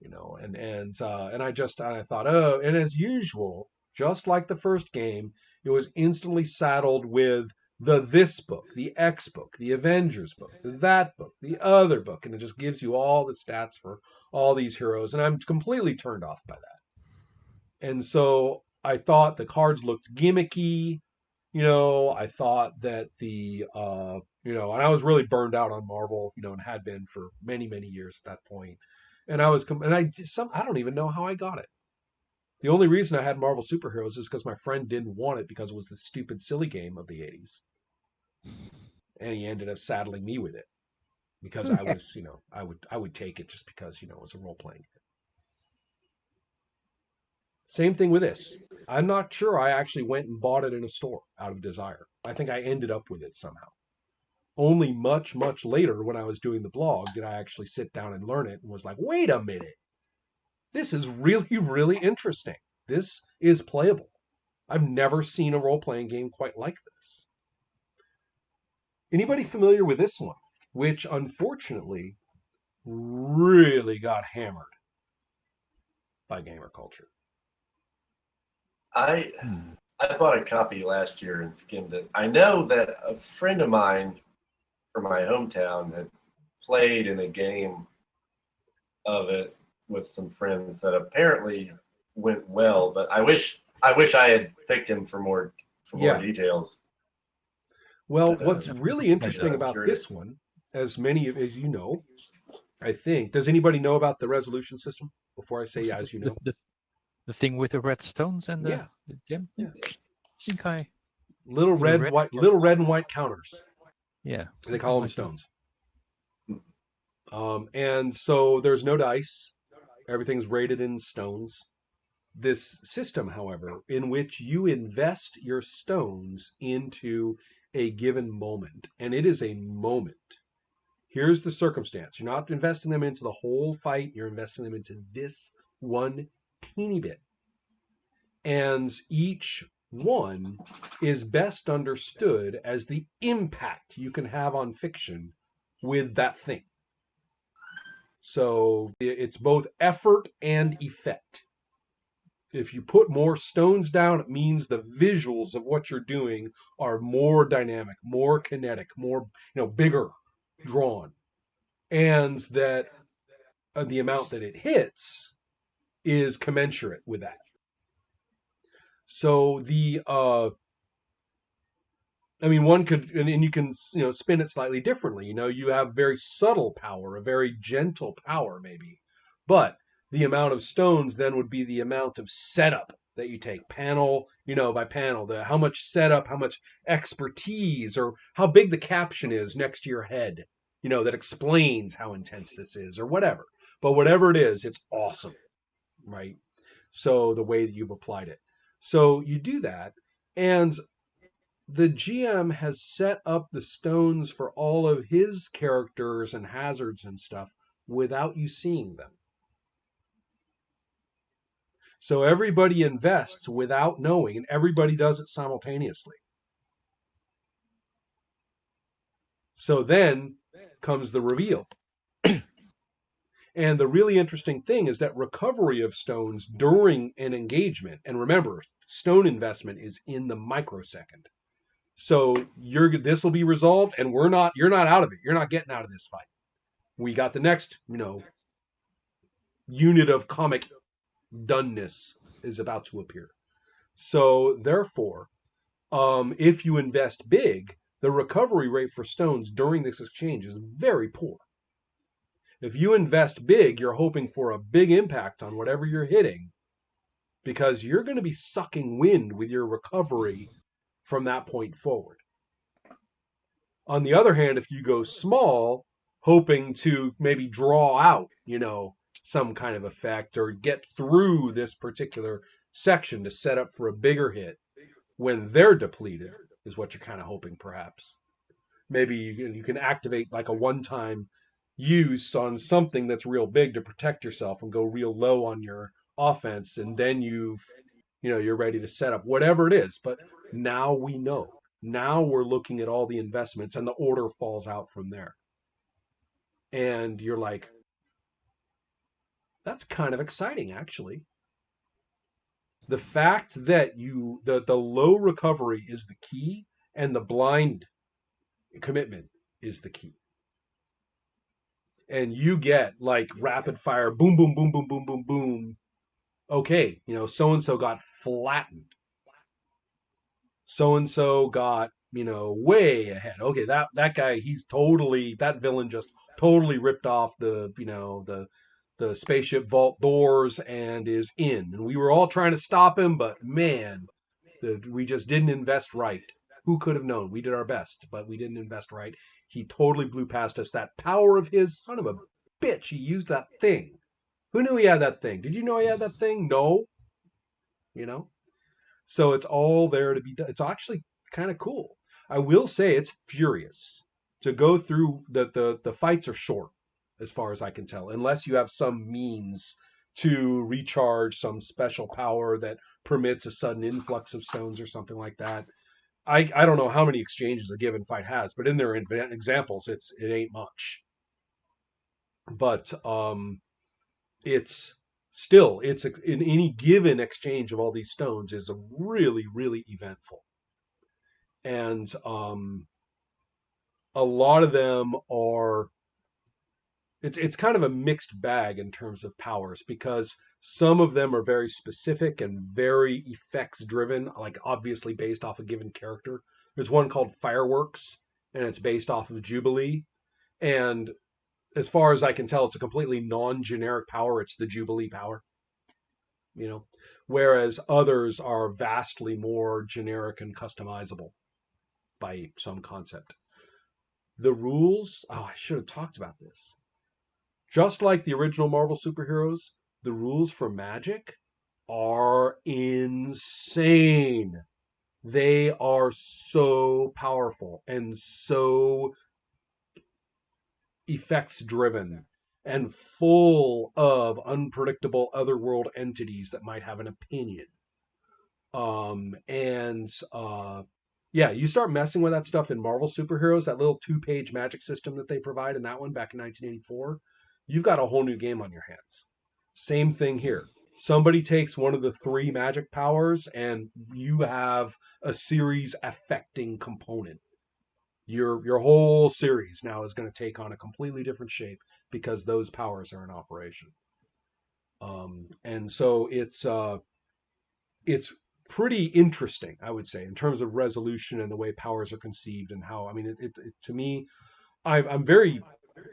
And I thought, oh, and as usual, just like the first game, it was instantly saddled with this book, the X book, the Avengers book, that book, the other book, and it just gives you all the stats for all these heroes, and I'm completely turned off by that. And so I thought the cards looked gimmicky, I thought that and I was really burned out on Marvel, and had been for many, many years at that point. And I don't even know how I got it. The only reason I had Marvel Superheroes is because my friend didn't want it because it was the stupid, silly game of the 80s. And he ended up saddling me with it because I was, I would take it just because, it was a role-playing game. Same thing with this. I'm not sure I actually went and bought it in a store out of desire. I think I ended up with it somehow. Only much, much later when I was doing the blog did I actually sit down and learn it and was like, wait a minute. This is really, really interesting. This is playable. I've never seen a role-playing game quite like this. Anybody familiar with this one? Which, unfortunately, really got hammered by gamer culture. I bought a copy last year and skimmed it. I know that a friend of mine from my hometown had played in a game of it with some friends that apparently went well, but I wish I had picked him for more details. Well, what's really interesting about curious. this one, as many as you know, I think, does anybody know about the resolution system before I say as you know? The thing with the red stones and Yeah. the gem? Yeah. I think Little red and white counters. Yeah. They call them something like that. stones. And so there's no dice. Everything's rated in stones. This system, however, in which you invest your stones into a given moment, and it is a moment. Here's the circumstance. You're not investing them into the whole fight. You're investing them into this one teeny bit. And each one is best understood as the impact you can have on fiction with that thing. So it's both effort and effect. If you put more stones down, it means the visuals of what you're doing are more dynamic, more kinetic, more, bigger drawn. And that the amount that it hits is commensurate with that. So one could, and you can, spin it slightly differently. You have very subtle power, a very gentle power, maybe, but the amount of stones then would be the amount of setup that you take, panel, by panel, how much setup, how much expertise, or how big the caption is next to your head, that explains how intense this is, or whatever. But whatever it is, it's awesome, right? So the way that you've applied it. So you do that, and the GM has set up the stones for all of his characters and hazards and stuff without you seeing them. So everybody invests without knowing, and everybody does it simultaneously. So then comes the reveal. And the really interesting thing is that recovery of stones during an engagement, and remember, stone investment is in the microsecond. So this will be resolved, and you're not out of it. You're not getting out of this fight. We got the next, unit of comic doneness is about to appear. So therefore, if you invest big, the recovery rate for stones during this exchange is very poor. If you invest big, you're hoping for a big impact on whatever you're hitting, because you're going to be sucking wind with your recovery from that point forward. On the other hand, if you go small, hoping to maybe draw out, some kind of effect or get through this particular section to set up for a bigger hit when they're depleted, is what you're kind of hoping, perhaps. Maybe you can activate like a one-time use on something that's real big to protect yourself and go real low on your offense, and then you're ready to set up whatever it is. But now we know. Now we're looking at all the investments, and the order falls out from there. And you're like, that's kind of exciting, actually. The fact that the low recovery is the key, and the blind commitment is the key. And you get like rapid fire, boom, boom, boom, boom, boom, boom, boom. Okay, so-and-so got flattened. So-and-so got, way ahead. Okay, that guy, that villain just totally ripped off the spaceship vault doors and is in. And we were all trying to stop him, but man, we just didn't invest right. Who could have known? We did our best, but we didn't invest right. He totally blew past us. That power of his, son of a bitch, he used that thing. Who knew he had that thing? Did you know he had that thing? No. So it's all there to be done. It's actually kind of cool. I will say it's furious to go through. The fights are short, as far as I can tell, unless you have some means to recharge some special power that permits a sudden influx of stones or something like that. I don't know how many exchanges a given fight has, but in their examples, it ain't much. But it's still, in any given exchange of all these stones is a really, really eventful. And a lot of them are, it's kind of a mixed bag in terms of powers, because some of them are very specific and very effects driven, like obviously based off a given character. There's one called Fireworks, and it's based off of Jubilee. And as far as I can tell, it's a completely non-generic power. It's the Jubilee power, whereas others are vastly more generic and customizable by some concept. The rules, oh, I should have talked about this. Just like the original Marvel superheroes, the rules for Magic are insane. They are so powerful and so effects driven and full of unpredictable otherworld entities that might have an opinion. And yeah, you start messing with that stuff in Marvel superheroes, that little 2-page Magic system that they provide in that one back in 1984, you've got a whole new game on your hands. Same thing here. Somebody takes one of the 3 magic powers and you have a series affecting component. Your whole series now is going to take on a completely different shape because those powers are in operation. And so it's pretty interesting, I would say, in terms of resolution and the way powers are conceived and how. I mean, it to me, I'm very,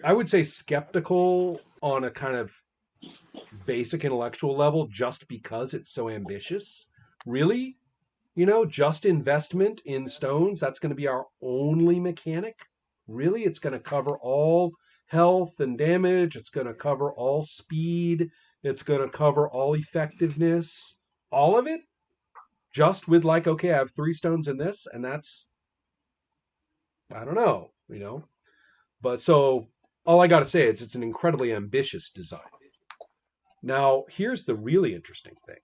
I would say, skeptical on a kind of basic intellectual level just because it's so ambitious. Really, just investment in stones, that's going to be our only mechanic. Really, it's going to cover all health and damage. It's going to cover all speed. It's going to cover all effectiveness. All of it just with like, okay, I have 3 stones in this, and that's, I don't know. But so all I got to say is it's an incredibly ambitious design. Now, here's the really interesting thing.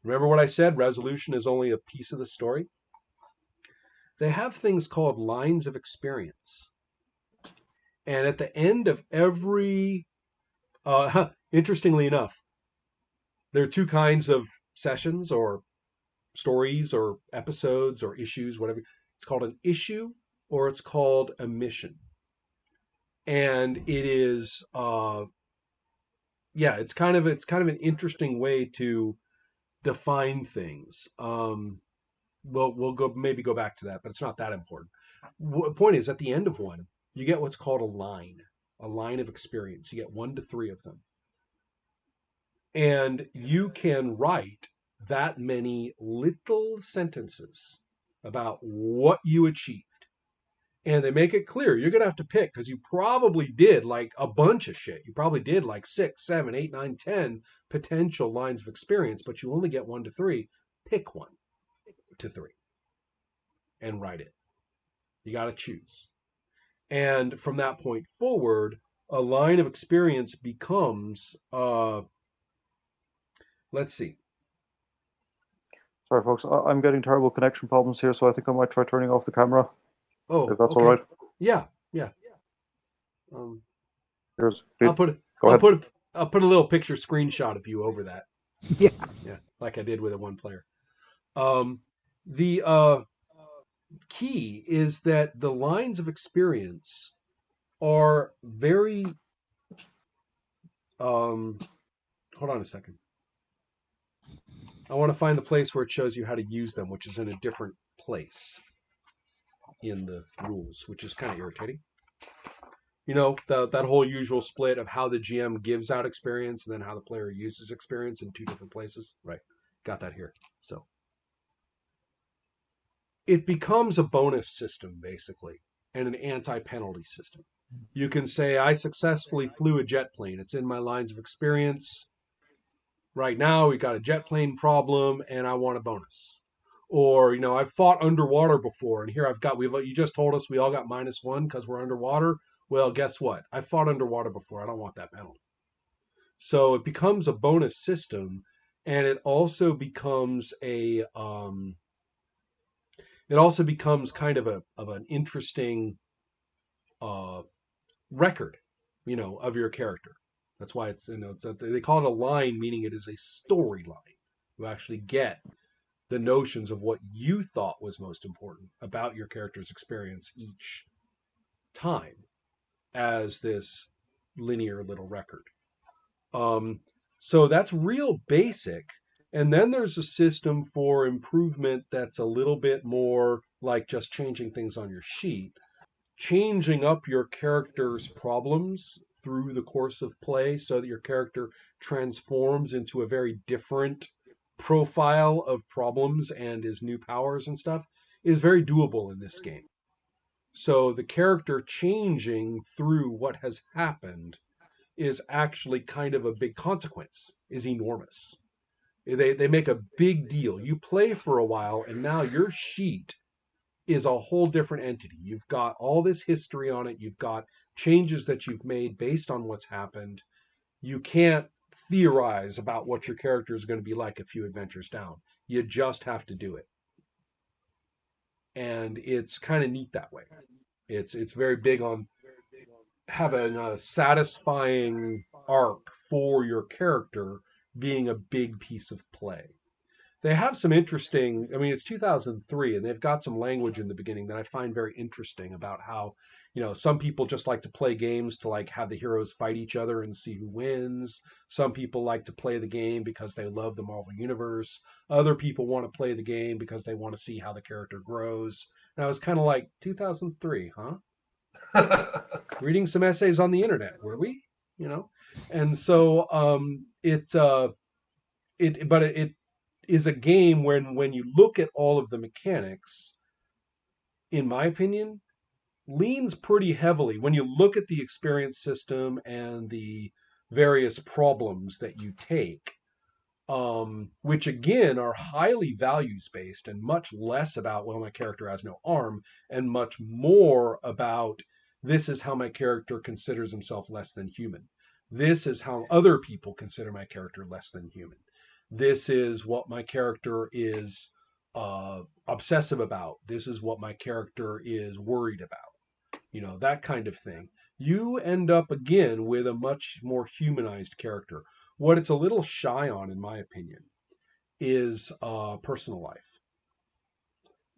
Remember what I said? Resolution is only a piece of the story. They have things called lines of experience. And at the end of every, interestingly enough, there are 2 kinds of sessions or stories or episodes or issues, whatever. It's called an issue or it's called a mission. And it is, it's kind of an interesting way to define things. We'll go back to that, but it's not that important. The point is, at the end of one, you get what's called a line of experience. You get 1 to 3 of them, and you can write that many little sentences about what you achieved. And they make it clear you're going to have to pick because you probably did like a bunch of shit. You probably did like 6, 7, 8, 9, 10 potential lines of experience, but you only get 1 to 3. Pick 1 to 3 and write it. You got to choose. And from that point forward, a line of experience becomes, let's see. Sorry, folks. I'm getting terrible connection problems here, so I think I might try turning off the camera. Oh, If that's okay. all right. Yeah. Here's. I'll put a little picture screenshot of you over that. Yeah. Yeah, like I did with a 1 player. The key is that the lines of experience are very. Hold on a second. I want to find the place where it shows you how to use them, which is in a different place in the rules, which is kind of irritating. That whole usual split of how the GM gives out experience and then how the player uses experience in 2 different places. Right. Got that here. So it becomes a bonus system, basically, and an anti-penalty system. You can say, I successfully flew a jet plane. It's in my lines of experience. Right now, we got a jet plane problem, and I want a bonus. Or, I've fought underwater before, and here you just told us we all got -1 because we're underwater. Well, guess what? I fought underwater before. I don't want that penalty. So it becomes a bonus system, and it also becomes kind of an interesting record, of your character. That's why they call it a line, meaning it is a storyline. You actually get the notions of what you thought was most important about your character's experience each time as this linear little record. So that's real basic. And then there's a system for improvement that's a little bit more like just changing things on your sheet, changing up your character's problems through the course of play so that your character transforms into a very different profile of problems and his new powers and stuff is very doable in this game. So the character changing through what has happened is actually kind of a big consequence, is enormous. They make a big deal. You play for a while, and now your sheet is a whole different entity. You've got all this history on it. You've got changes that you've made based on what's happened. You can't theorize about what your character is going to be like a few adventures down. You just have to do it. And it's kind of neat that way. It's very big on having a satisfying arc for your character being a big piece of play. They have some interesting, I mean, it's 2003, and they've got some language in the beginning that I find very interesting about how, some people just like to play games to like have the heroes fight each other and see who wins. Some people like to play the game because they love the Marvel Universe. Other people want to play the game because they want to see how the character grows. And I was kind of like, 2003, huh? Reading some essays on the internet, were we? And so it is a game when you look at all of the mechanics, in my opinion, leans pretty heavily when you look at the experience system and the various problems that you take, which again are highly values based and much less about, well, my character has no arm, and much more about, this is how my character considers himself less than human. This is how other people consider my character less than human. This is what my character is obsessive about. This is what my character is worried about. That kind of thing. You end up again with a much more humanized character. What it's a little shy on, in my opinion, is personal life.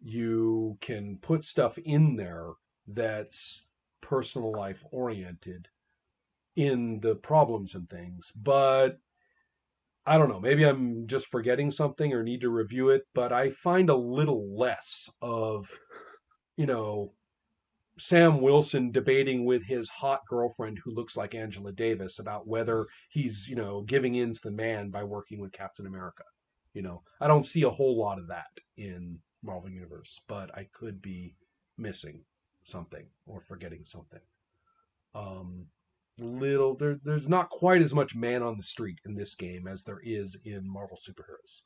You can put stuff in there that's personal life oriented in the problems and things, but I don't know, maybe I'm just forgetting something or need to review it, but I find a little less of, Sam Wilson debating with his hot girlfriend who looks like Angela Davis about whether he's, giving in to the man by working with Captain America. I don't see a whole lot of that in Marvel Universe, but I could be missing something or forgetting something. There's not quite as much man on the street in this game as there is in Marvel Superheroes,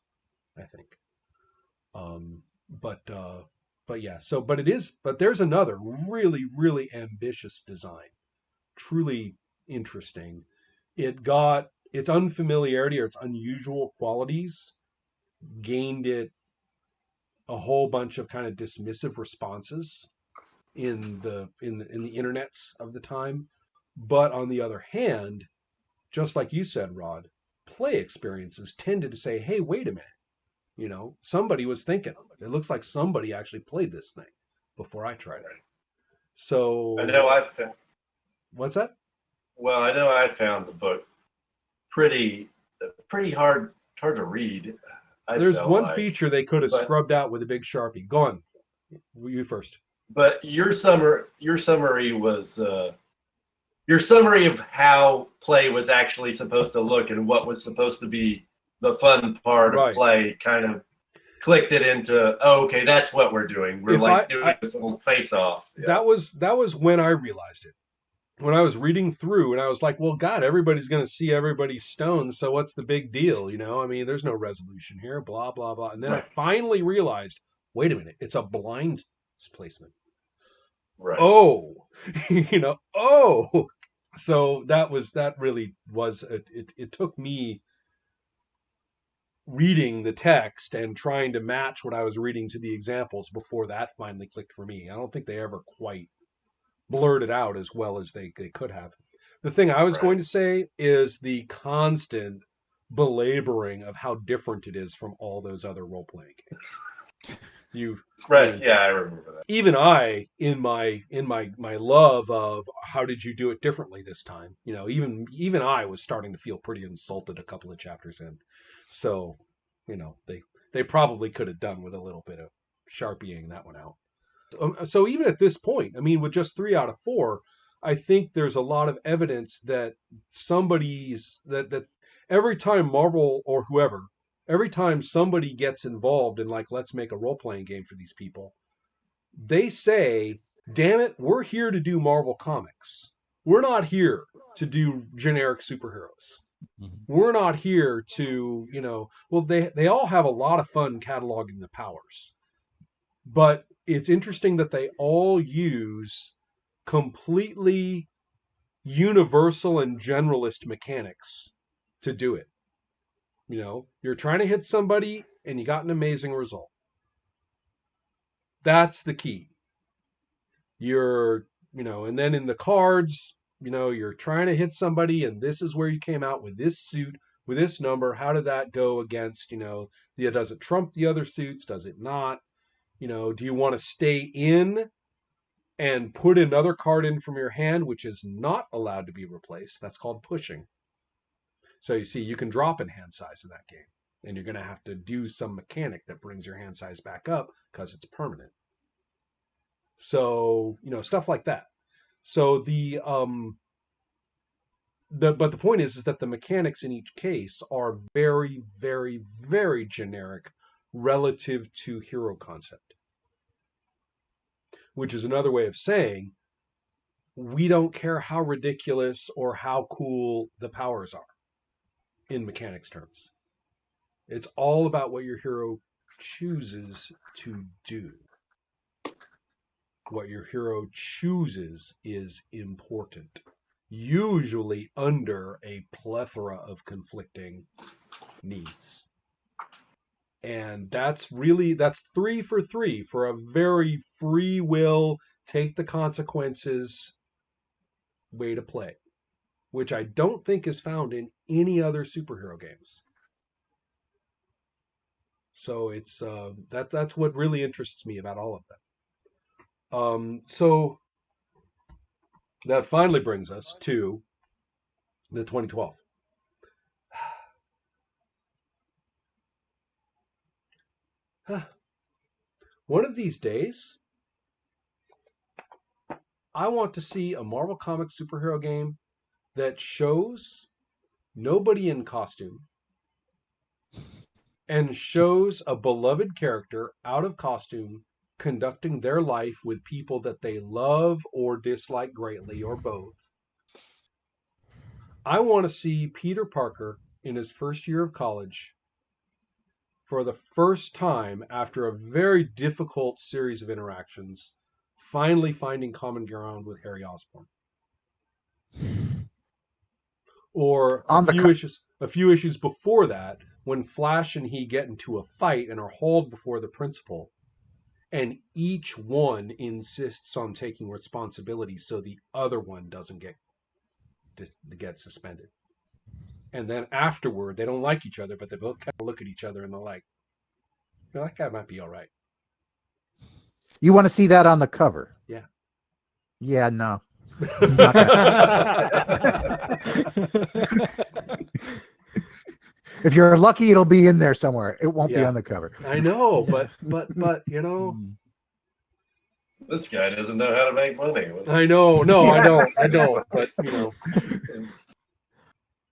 I think. But yeah, but there's another really, really ambitious design, truly interesting. It got its unfamiliarity or its unusual qualities gained it a whole bunch of kind of dismissive responses in the internets of the time. But on the other hand, just like you said, Rod, play experiences tended to say, hey, wait a minute. Somebody was thinking. It looks like somebody actually played this thing before I tried it. So I know I've found. What's that? Well, I know I found the book pretty hard to read. There's one feature they could have scrubbed out with a big Sharpie. Go on. You first. But your summary was your summary of how play was actually supposed to look and what was supposed to be the fun part of play kind of clicked it into, oh, okay, that's what we're doing. We're doing this little face-off. Yeah. That was when I realized it. When I was reading through and I was like, well, God, everybody's going to see everybody's stones, so what's the big deal? I mean, there's no resolution here, blah, blah, blah. And then I finally realized, wait a minute, it's a blind placement. Right. Oh, so that really was, it took me reading the text and trying to match what I was reading to the examples before that finally clicked for me. I don't think they ever quite blurred it out as well as they could have. The thing I was going to say is the constant belaboring of how different it is from all those other role-playing games. Yeah, I remember that. Even I, in my love of how did you do it differently this time, even I was starting to feel pretty insulted a couple of chapters in. So, they probably could have done with a little bit of Sharpieing that one out. So even at this point, I mean, with just 3 out of 4, I think there's a lot of evidence that that every time Marvel or whoever, every time somebody gets involved in like, let's make a role-playing game for these people, they say, damn it, we're here to do Marvel Comics. We're not here to do generic superheroes. Mhm. We're not here to, well, they all have a lot of fun cataloging the powers. But it's interesting that they all use completely universal and generalist mechanics to do it. You're trying to hit somebody and you got an amazing result. That's the key. And then in the cards, you're trying to hit somebody and this is where you came out with this suit, with this number. How did that go against, does it trump the other suits? Does it not? Do you want to stay in and put another card in from your hand, which is not allowed to be replaced? That's called pushing. So you see, you can drop in hand size in that game, and you're going to have to do some mechanic that brings your hand size back up because it's permanent. So, stuff like that. So but the point is that the mechanics in each case are very, very, very generic relative to hero concept, which is another way of saying we don't care how ridiculous or how cool the powers are in mechanics terms. It's all about what your hero chooses to do. What your hero chooses is important, usually under a plethora of conflicting needs. And that's 3 for 3 for a very free will, take the consequences way to play, which I don't think is found in any other superhero games. So it's that's what really interests me about all of them. So that finally brings us to the 2012. One of these days, I want to see a Marvel Comics superhero game that shows nobody in costume and shows a beloved character out of costume conducting their life with people that they love or dislike greatly, or both. I want to see Peter Parker in his first year of college for the first time after a very difficult series of interactions, finally finding common ground with Harry Osborn. Or a few issues before that, when Flash and he get into a fight and are hauled before the principal, and each one insists on taking responsibility so the other one doesn't get suspended. And then afterward, they don't like each other, but they both kind of look at each other and they're like, that guy might be all right. You want to see that on the cover? Yeah. Yeah, no. If you're lucky, it'll be in there somewhere. It won't be on the cover. I know, but this guy doesn't know how to make money. I know,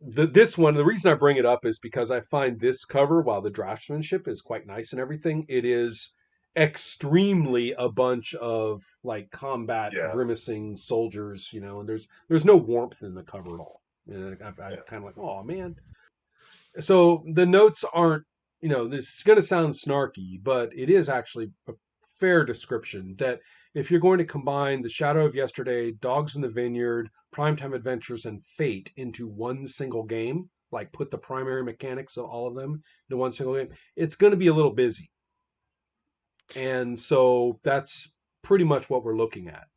but this one, the reason I bring it up is because I find this cover, while the draftsmanship is quite nice and everything, it is extremely a bunch of like combat grimacing soldiers, and there's no warmth in the cover at all. And I kind of like, oh man. So the notes aren't, this is going to sound snarky, but it is actually a fair description that if you're going to combine The Shadow of Yesterday, Dogs in the Vineyard, Primetime Adventures, and Fate into one single game, like put the primary mechanics of all of them into one single game, it's going to be a little busy. And so that's pretty much what we're looking at.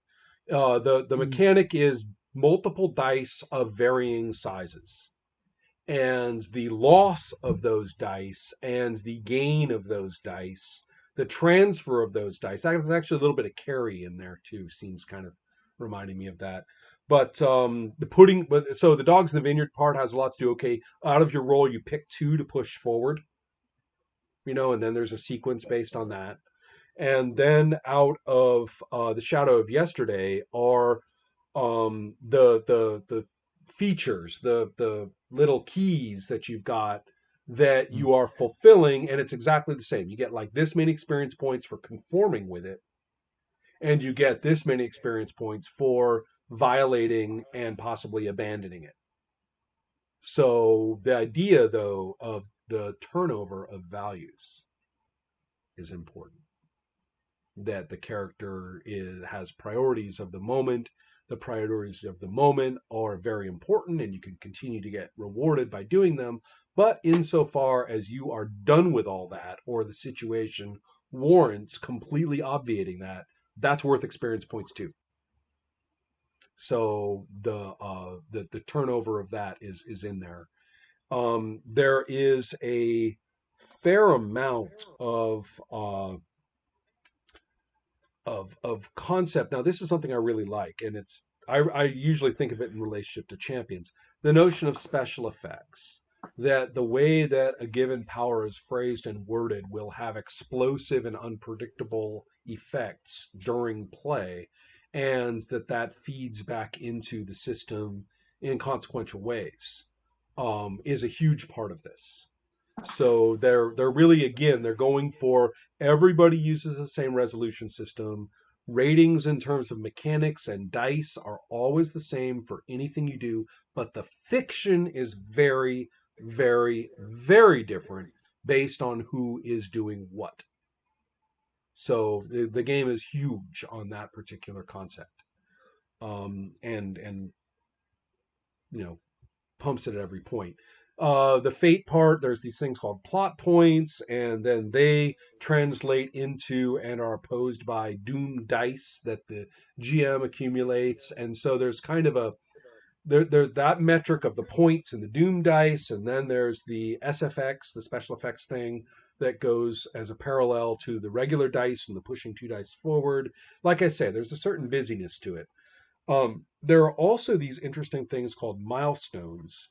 The mechanic is multiple dice of varying sizes. And the loss of those dice and the gain of those dice, the transfer of those dice, there's actually a little bit of carry in there too, seems kind of reminding me of that. But so the Dogs in the Vineyard part has a lot to do. Okay, out of your roll, you pick 2 to push forward, and then there's a sequence based on that. And then out of The Shadow of Yesterday are the features, the little keys that you've got that you are fulfilling, and it's exactly the same. You get like this many experience points for conforming with it, and you get this many experience points for violating and possibly abandoning it. So the idea, though, of the turnover of values is important. That the character has priorities of the moment. The priorities of the moment are very important, and you can continue to get rewarded by doing them. But insofar as you are done with all that, or the situation warrants completely obviating that, that's worth experience points too. So the turnover of that is in there. There is a fair amount of concept. Now, this is something I really like, and I usually think of it in relationship to champions. The notion of special effects, that the way that a given power is phrased and worded will have explosive and unpredictable effects during play, and that feeds back into the system in consequential ways, is a huge part of this. So they're really, again, they're going for everybody uses the same resolution system. Ratings in terms of mechanics and dice are always the same for anything you do, but the fiction is very, very, very different based on who is doing what. So the game is huge on that particular concept, and pumps it at every point. The fate part, there's these things called plot points, and then they translate into and are opposed by doom dice that the GM accumulates. And so there's kind of there's that metric of the points and the doom dice, and then there's the SFX, the special effects thing, that goes as a parallel to the regular dice and the pushing 2 dice forward. Like I say, there's a certain busyness to it. There are also these interesting things called milestones,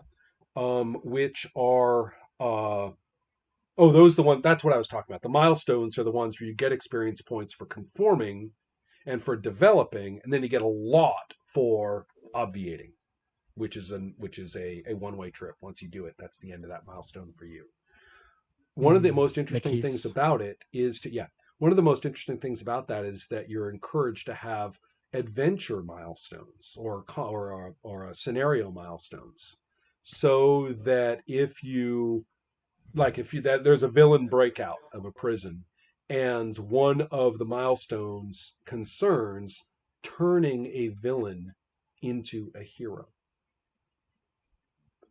which are that's what I was talking about. The milestones are the ones where you get experience points for conforming and for developing, and then you get a lot for obviating, which is a one-way trip. Once you do it, that's the end of that milestone for you. One of the most interesting things about it is one of the most interesting things about that is that you're encouraged to have adventure milestones or scenario milestones, so that if there's a villain breakout of a prison, and one of the milestones concerns turning a villain into a hero.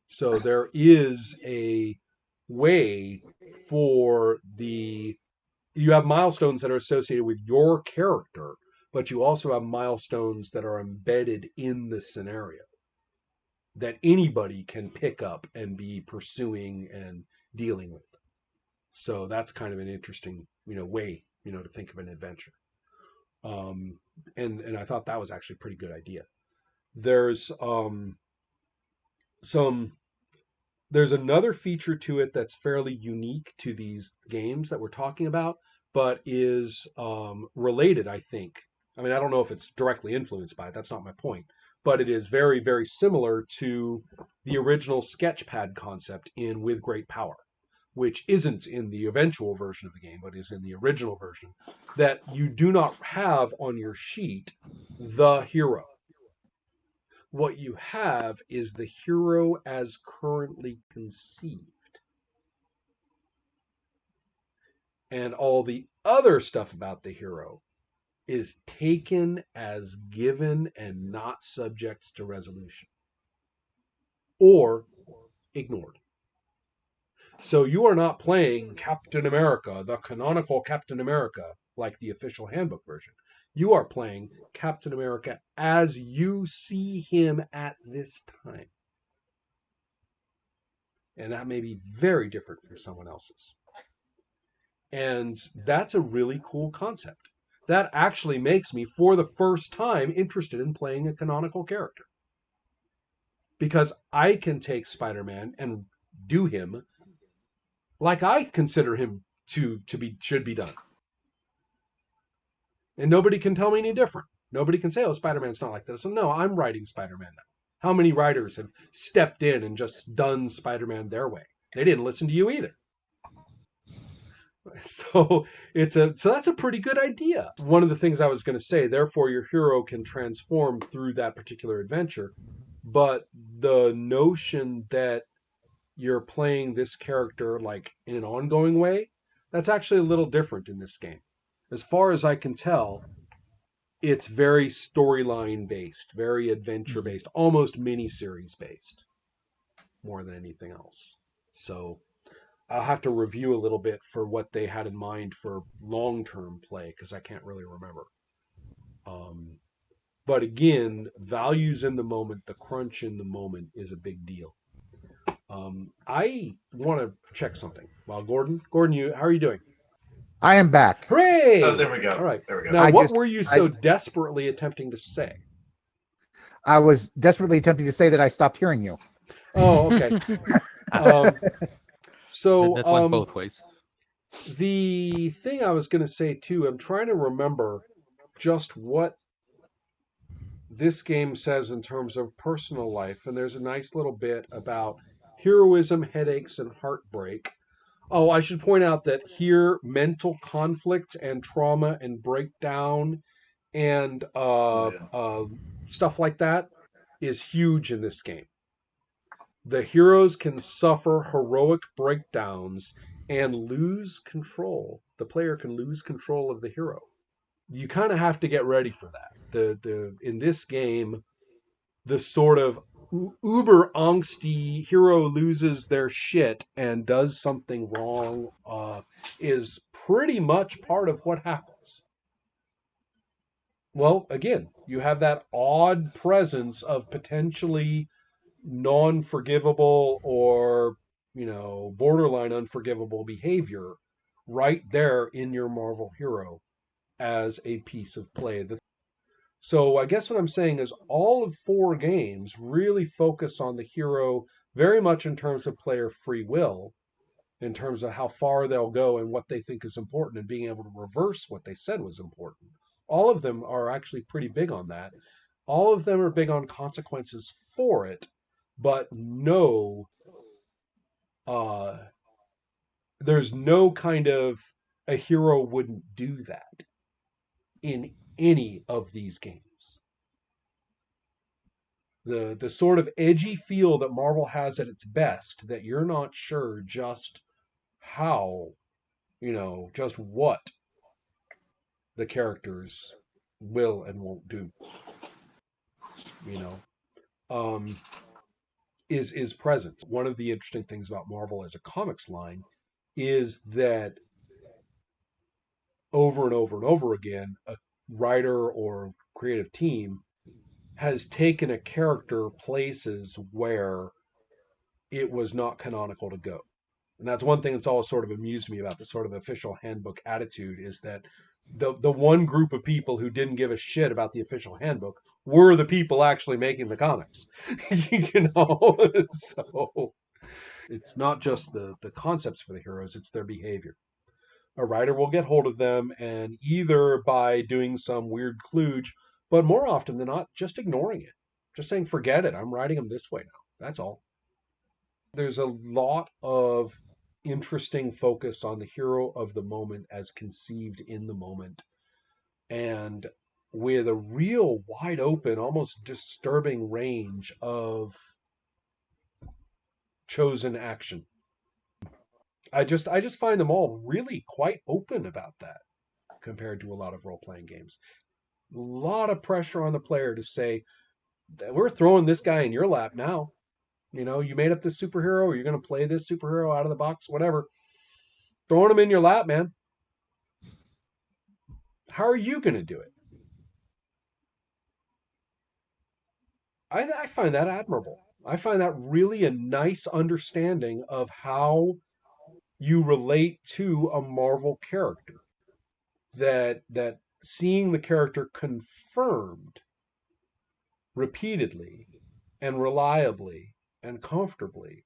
So there is a way you have milestones that are associated with your character, but you also have milestones that are embedded in the scenario that anybody can pick up and be pursuing and dealing with. So that's kind of an interesting, way, to think of an adventure. And I thought that was actually a pretty good idea. There's there's another feature to it that's fairly unique to these games that we're talking about, but is related, I think. I mean, I don't know if it's directly influenced by it. That's not my point. But it is very, very similar to the original Sketchpad concept in With Great Power, which isn't in the eventual version of the game, but is in the original version, that you do not have on your sheet the hero. What you have is the hero as currently conceived. And all the other stuff about the hero is taken as given and not subject to resolution, or ignored. So you are not playing Captain America, the canonical Captain America, like the official handbook version. You are playing Captain America as you see him at this time. And that may be very different from someone else's. And that's a really cool concept. That actually makes me, for the first time, interested in playing a canonical character. Because I can take Spider-Man and do him like I consider him should be done. And nobody can tell me any different. Nobody can say, oh, Spider-Man's not like this. And no, I'm writing Spider-Man now. How many writers have stepped in and just done Spider-Man their way? They didn't listen to you either. So that's a pretty good idea. One of the things I was going to say, therefore your hero can transform through that particular adventure, but the notion that you're playing this character like in an ongoing way, that's actually a little different in this game. As far as I can tell, it's very storyline based, very adventure based, almost mini-series based, more than anything else. So I'll have to review a little bit for what they had in mind for long-term play because I can't really remember. But again, values in the moment, the crunch in the moment is a big deal. I want to check something. Well, Gordon, how are you doing? I am back. Hooray! Oh, there we go. All right. There we go. Now, I what just- were you so desperately attempting to say? I was desperately attempting to say that I stopped hearing you. Oh, okay. So That went both ways. the thing I was going to say too, I'm trying to remember just what this game says in terms of personal life, and there's a nice little bit about heroism, headaches, and heartbreak. Oh, I should point out that here mental conflict and trauma and breakdown and stuff like that is huge in this game. The heroes can suffer heroic breakdowns and lose control. The player can lose control of the hero. You kind of have to get ready for that. The in this game, the sort of uber angsty hero loses their shit and does something wrong is pretty much part of what happens. Well, again, you have that odd presence of potentially non-forgivable or, borderline unforgivable behavior right there in your Marvel hero as a piece of play. So I guess what I'm saying is all of 4 games really focus on the hero very much in terms of player free will, in terms of how far they'll go and what they think is important and being able to reverse what they said was important. All of them are actually pretty big on that. All of them are big on consequences for it, but there's no kind of a hero wouldn't do that in any of these games. The sort of edgy feel that Marvel has at its best, that you're not sure just how, just what the characters will and won't do, is present. One of the interesting things about Marvel as a comics line is that over and over and over again, a writer or creative team has taken a character places where it was not canonical to go. And that's one thing that's always sort of amused me about the sort of official handbook attitude, is that the one group of people who didn't give a shit about the official handbook were the people actually making the comics. So it's not just the concepts for the heroes, it's their behavior. A writer will get hold of them and either by doing some weird kludge, but more often than not, just ignoring it. Just saying, forget it. I'm writing them this way now. That's all. There's a lot of interesting focus on the hero of the moment as conceived in the moment, and with a real wide open, almost disturbing range of chosen action. I just find them all really quite open about that compared to a lot of role-playing games. A lot of pressure on the player to say, we're throwing this guy in your lap now. You made up this superhero, you're going to play this superhero out of the box, whatever. Throwing him in your lap, man. How are you going to do it? I find that admirable. I find that really a nice understanding of how you relate to a Marvel character. That seeing the character confirmed repeatedly and reliably and comfortably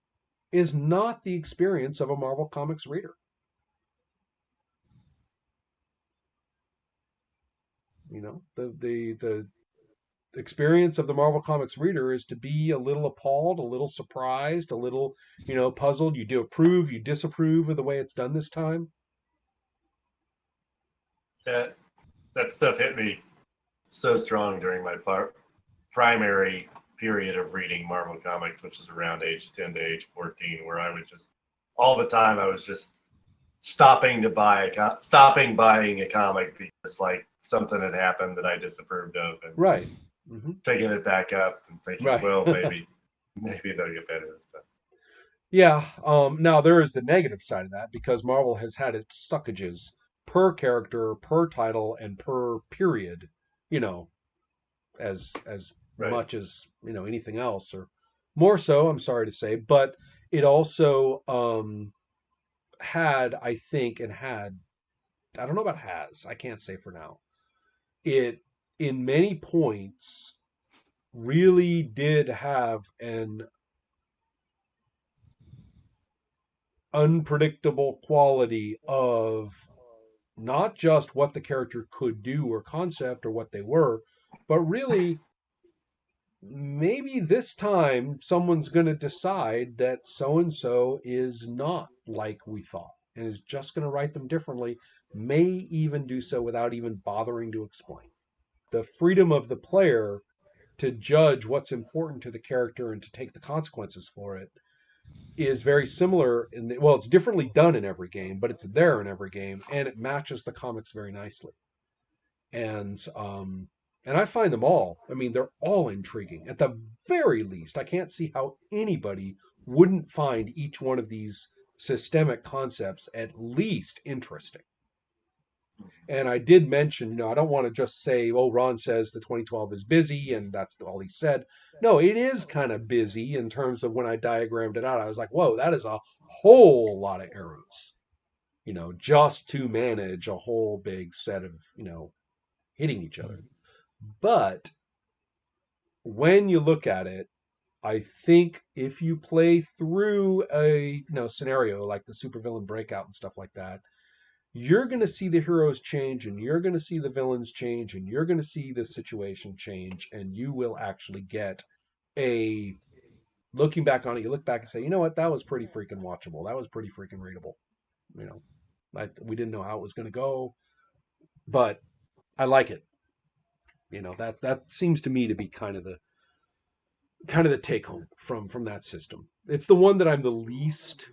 is not the experience of a Marvel Comics reader. The experience of the Marvel Comics reader is to be a little appalled, a little surprised, a little, puzzled. You do approve, you disapprove of the way it's done this time. that stuff hit me so strong during my primary period of reading Marvel comics, which is around age 10 to age 14, where I would just all the time I was just stopping buying a comic because like something had happened that I disapproved of, and Right. Mm-hmm. picking it back up and thinking, Right. well, maybe they'll get better and stuff. Yeah. Now there is the negative side of that because Marvel has had its suckages per character, per title, and per period. You know, as Right. much as anything else, or more so. I'm sorry to say, but it also had, I think, and had. I don't know about has. I can't say for now. It in many points really did have an unpredictable quality of not just what the character could do or concept or what they were, but really maybe this time someone's going to decide that so and so is not like we thought and is just going to write them differently, may even do so without even bothering to explain. The freedom of the player to judge what's important to the character and to take the consequences for it is very similar well, it's differently done in every game, but it's there in every game, and it matches the comics very nicely. And I find them all, I mean, they're all intriguing. At the very least, I can't see how anybody wouldn't find each one of these systemic concepts at least interesting. And I did mention, I don't want to just say, oh, Ron says the 2012 is busy and that's all he said. No, it is kind of busy in terms of when I diagrammed it out. I was like, whoa, that is a whole lot of arrows, just to manage a whole big set of, hitting each other. But when you look at it, I think if you play through a scenario like the supervillain breakout and stuff like that, you're going to see the heroes change, and you're going to see the villains change, and you're going to see the situation change, and you will actually get looking back on it, you look back and say, you know what, that was pretty freaking watchable. That was pretty freaking readable. We didn't know how it was going to go, but I like it. That seems to me to be kind of the take home from that system. It's the one that I'm the least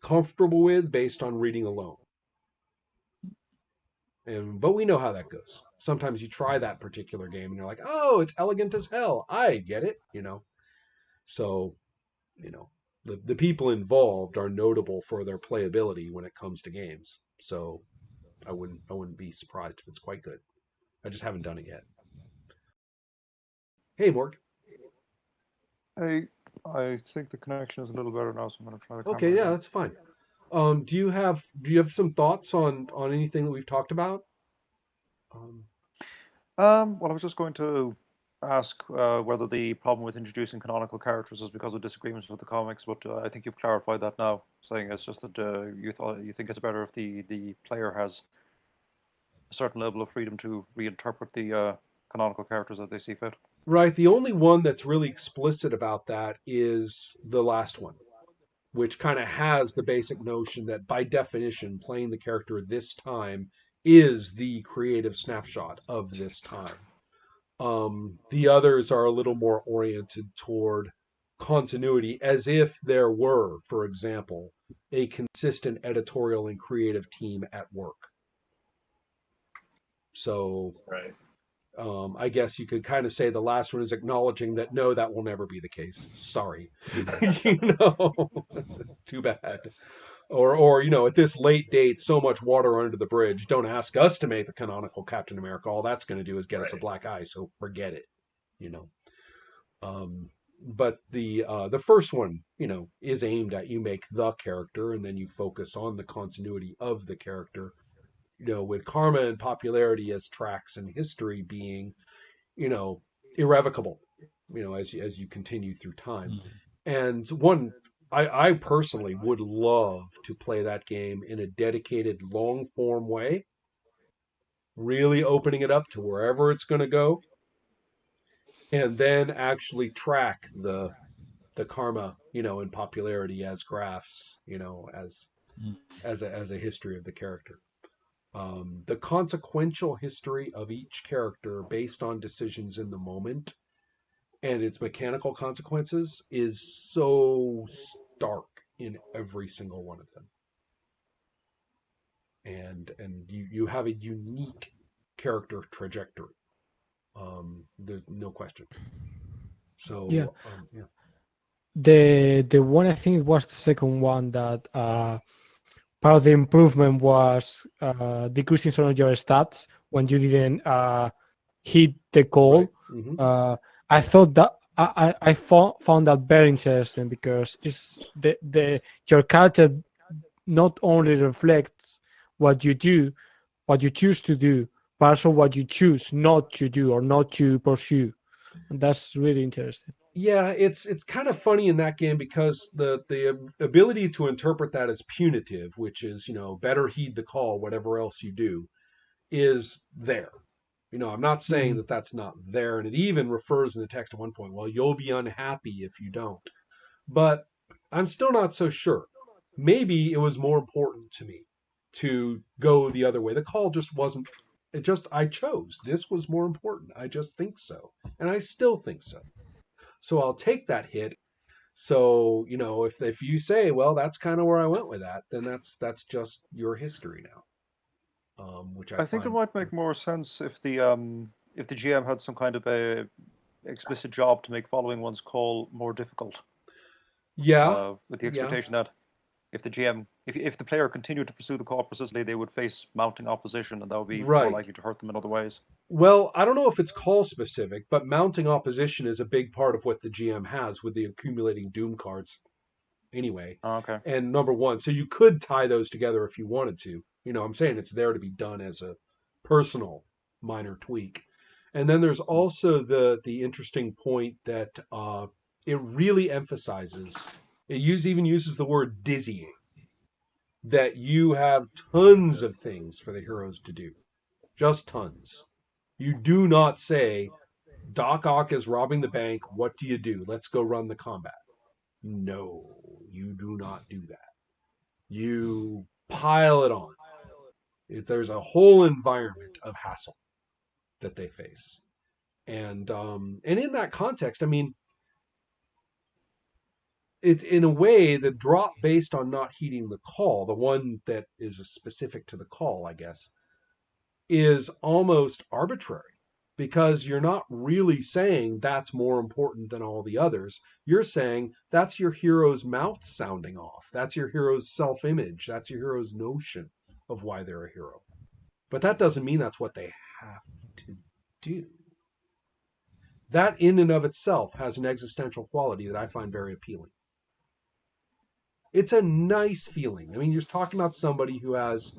comfortable with based on reading alone. But we know how that goes. Sometimes you try that particular game and you're like, oh, it's elegant as hell. I get it, So, the people involved are notable for their playability when it comes to games. So I wouldn't be surprised if it's quite good. I just haven't done it yet. Hey, Morg. Hey, I think the connection is a little better now, so I'm going to try the camera Okay, yeah, again. that's fine. Do you have some thoughts on anything that we've talked about? Well, I was just going to ask whether the problem with introducing canonical characters was because of disagreements with the comics, but I think you've clarified that now, saying it's just that you think it's better if the player has a certain level of freedom to reinterpret the canonical characters as they see fit. Right. The only one that's really explicit about that is the last one, which kind of has the basic notion that by definition, playing the character this time is the creative snapshot of this time. The others are a little more oriented toward continuity, as if there were, for example, a consistent editorial and creative team at work. So, Right. I guess you could kind of say the last one is acknowledging that no, that will never be the case. Sorry, too bad. Or at this late date, so much water under the bridge. Don't ask us to make the canonical Captain America. All that's going to do is get us a black eye. So forget it. But the first one, is aimed at you make the character, and then you focus on the continuity of the character. With karma and popularity as tracks and history being, irrevocable, as you continue through time. And I personally would love to play that game in a dedicated long form way, really opening it up to wherever it's going to go, and then actually track the karma, and popularity as graphs, as a history of the character. The consequential history of each character based on decisions in the moment and its mechanical consequences is so stark in every single one of them. And you have a unique character trajectory. There's no question. So Yeah. yeah. The one, I think it was the second one, that part of the improvement was decreasing some of your stats when you didn't hit the goal. Right. Mhm. I thought that I found that very interesting, because it's the your character not only reflects what you do, what you choose to do, but also what you choose not to do or not to pursue. And that's really interesting. Yeah, it's kind of funny in that game because the ability to interpret that as punitive, which is, better heed the call, whatever else you do, is there. I'm not saying Mhm. that that's not there, and it even refers in the text at one point, well, you'll be unhappy if you don't. But I'm still not so sure. Maybe it was more important to me to go the other way. The call just wasn't, I chose. This was more important. I just think so. And I still think so. So I'll take that hit. So, if you say, well, that's kind of where I went with that, then that's just your history now. Which I I think it find. might make more sense if the GM had some kind of a explicit job to make following one's call more difficult, Yeah, with the yeah. expectation that if the GM, if the player continued to pursue the call persistently, they would face mounting opposition, and that would be more Right. likely to hurt them in other ways. Well, I don't know if it's call specific, but mounting opposition is a big part of what the GM has with the accumulating doom cards anyway. Oh, okay. And number one, so you could tie those together if you wanted to. I'm saying it's there to be done as a personal minor tweak. And then there's also the interesting point that it really emphasizes, even uses the word dizzying, that you have tons of things for the heroes to do. Just tons. You do not say, Doc Ock is robbing the bank. What do you do? Let's go run the combat. No, you do not do that. You pile it on. There's a whole environment of hassle that they face. And in that context, I mean, it's in a way the drop based on not heeding the call, the one that is specific to the call, I guess, is almost arbitrary, because you're not really saying that's more important than all the others. You're saying that's your hero's mouth sounding off. That's your hero's self-image. That's your hero's notion of why they're a hero. But that doesn't mean that's what they have to do. That in and of itself has an existential quality that I find very appealing. It's a nice feeling. I mean, you're talking about somebody who has,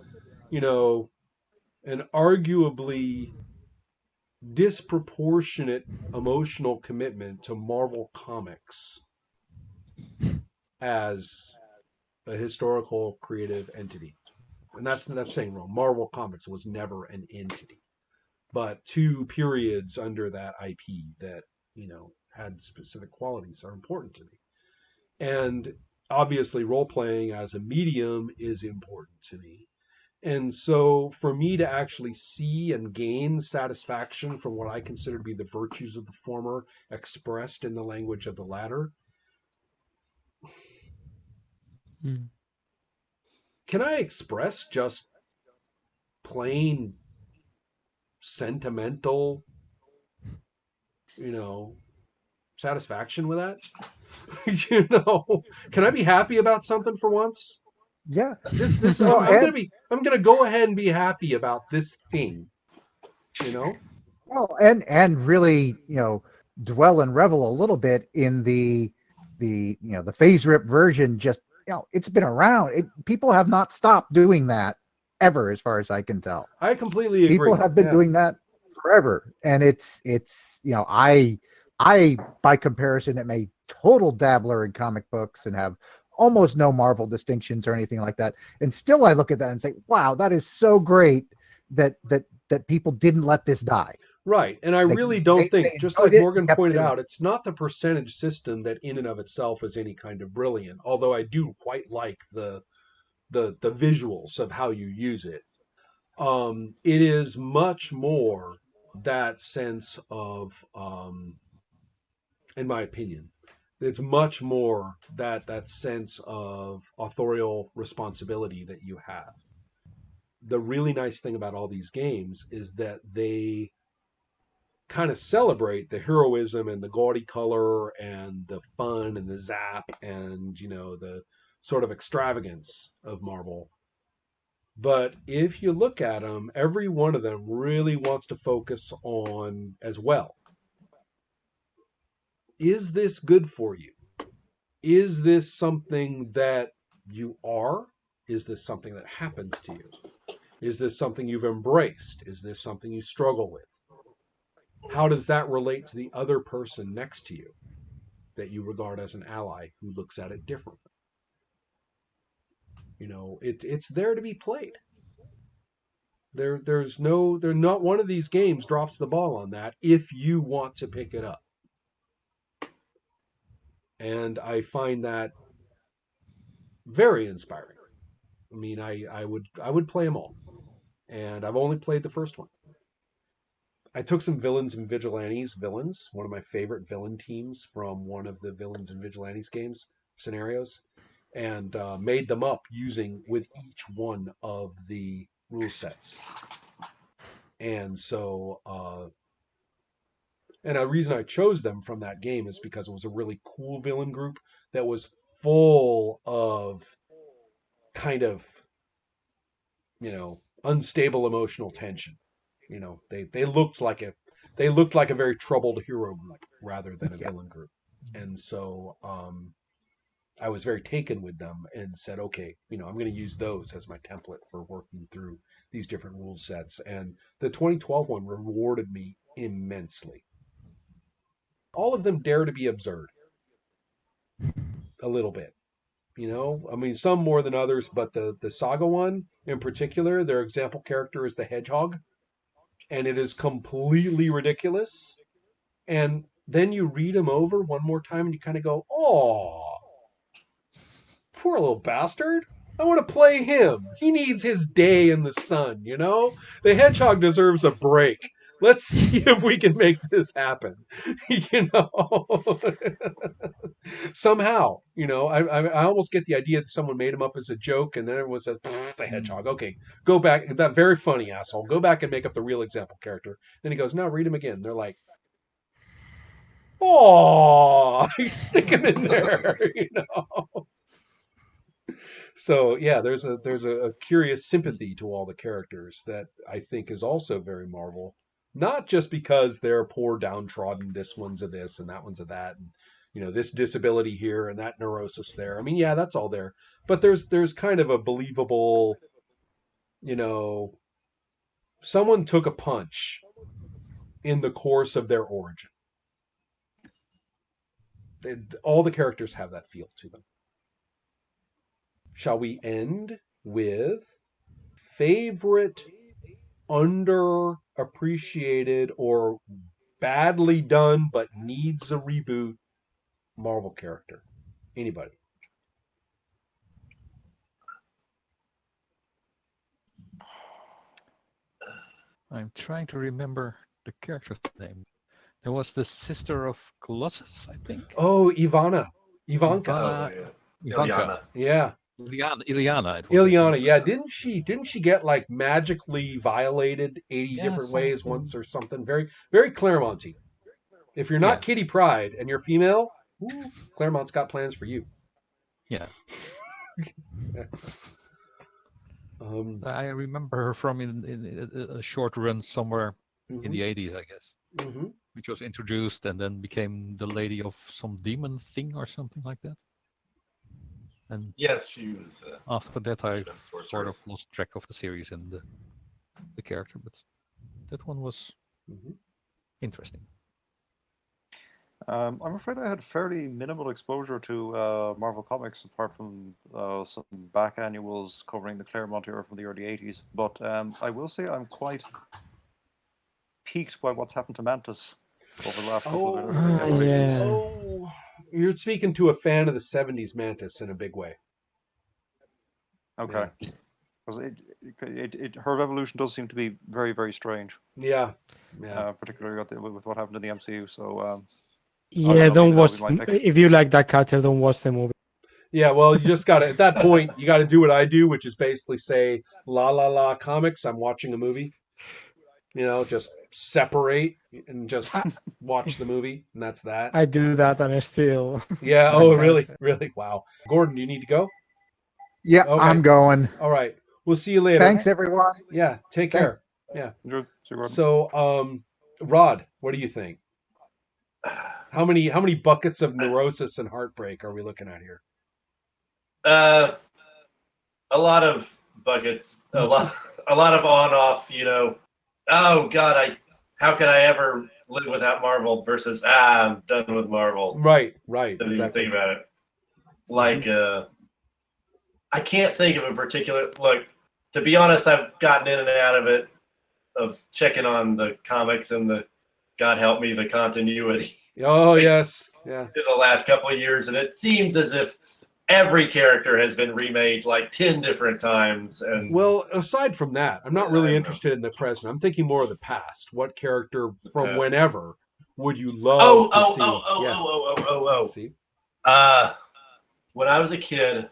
an arguably disproportionate emotional commitment to Marvel Comics as a historical creative entity. And that's saying wrong. Marvel Comics was never an entity, but two periods under that IP that, had specific qualities are important to me. And obviously role playing as a medium is important to me. And so for me to actually see and gain satisfaction from what I consider to be the virtues of the former expressed in the language of the latter, can I express just plain sentimental, satisfaction with that? Can I be happy about something for once? Yeah. This Well, I'm gonna go ahead and be happy about this thing. Well, and really, dwell and revel a little bit in the phase rip version. Just, it's been around. People have not stopped doing that ever, as far as I can tell. I completely agree. People have been doing that forever, and it's I by comparison am a total dabbler in comic books and have almost no Marvel distinctions or anything like that. And still, I look at that and say, "Wow, that is so great that people didn't let this die." Right. And I really don't think, just like Morgan pointed out, it's not the percentage system that in and of itself is any kind of brilliant, although I do quite like the visuals of how you use it. It is much more that sense of, in my opinion, it's much more that sense of authorial responsibility that you have. The really nice thing about all these games is that they kind of celebrate the heroism and the gaudy color and the fun and the zap and the sort of extravagance of Marvel. But if you look at them, every one of them really wants to focus on as well. Is this good for you? Is this something that you are? Is this something that happens to you? Is this something you've embraced? Is this something you struggle with? How does that relate to the other person next to you that you regard as an ally who looks at it differently? It's there to be played. There's not one of these games drops the ball on that if you want to pick it up. And I find that very inspiring. I mean, I would play them all, and I've only played the first one. I took some Villains and Vigilantes, one of my favorite villain teams from one of the Villains and Vigilantes games scenarios, and made them up using with each one of the rule sets. And so, and a reason I chose them from that game is because it was a really cool villain group that was full of kind of, unstable emotional tension. They looked like a very troubled hero group rather than a villain group. And so I was very taken with them and said, okay, I'm going to use those as my template for working through these different rule sets. And the 2012 one rewarded me immensely. All of them dare to be absurd a little bit. I mean, some more than others, but the Saga one in particular, their example character is the Hedgehog, and it is completely ridiculous. And then you read them over one more time and you kind of go, oh, poor little bastard. I want to play him. He needs his day in the sun, The Hedgehog deserves a break. Let's see if we can make this happen. Somehow, I almost get the idea that someone made him up as a joke, and then everyone says, the Hedgehog. Okay, go back. That very funny asshole. Go back and make up the real example character. Then he goes, no, read him again. They're like, oh, stick him in there, So yeah, there's a curious sympathy to all the characters that I think is also very Marvel. Not just because they're poor downtrodden, this one's a this and that one's a that, and this disability here and that neurosis there. I mean, yeah, that's all there. But there's kind of a believable, someone took a punch in the course of their origin. All the characters have that feel to them. Shall we end with favorite underappreciated or badly done but needs a reboot Marvel character? Anybody? I'm trying to remember the character's name. There was the sister of Colossus, I think. Oh, Ivanka. Oh, yeah. Ilyana. Yeah. Ilyana. Ilyana, yeah. Didn't she get like magically violated 80 different ways once or something? Very, very Claremonty. If you're not Kitty Pryde and you're female, Claremont's got plans for you. Yeah. I remember her from in a short run somewhere in the 80s, I guess, which was introduced and then became the lady of some demon thing or something like that. And yes, she was. After that, I sort of lost track of the series and the character, but that one was interesting. I'm afraid I had fairly minimal exposure to Marvel Comics, apart from some back annuals covering the Claremont era from the early 80s. But I will say I'm quite piqued by what's happened to Mantis over the last couple of iterations. Oh, you're speaking to a fan of the 70s Mantis in a big way. Okay. because her evolution does seem to be very, very strange. Yeah. Particularly with what happened in the MCU. So Yeah, don't maybe watch. that'll be my pick. If you like that character, don't watch the movie. Yeah, well, you just got to, at that point, you got to do what I do, which is basically say, la, la, la, comics, I'm watching a movie. You know, just separate and just watch the movie, and that's that. I do that and I still. Yeah, that oh, character. really? Wow. Gordon, do you need to go? Yeah, Okay. I'm going. All right. We'll see you later. Thanks, everyone. Yeah, take care. Yeah. Enjoy. See you, Gordon. So, Rod, what do you think? How many buckets of neurosis and heartbreak are we looking at here? A lot of buckets, a lot of on-off. You know, oh God, how could I ever live without Marvel? Versus I'm done with Marvel. Right. Don't Exactly. even think about it. Like, I can't think of a particular. Look, to be honest, I've gotten in and out of it, of checking on the comics and the, God help me, the continuity Oh, yes. Yeah. in the last couple of years, and it seems as if every character has been remade like 10 different times. And Well, aside from that, I'm not I really know. interested in the present. I'm thinking more of the past. What character from past. whenever would you love to see? Oh. See? When I was a kid,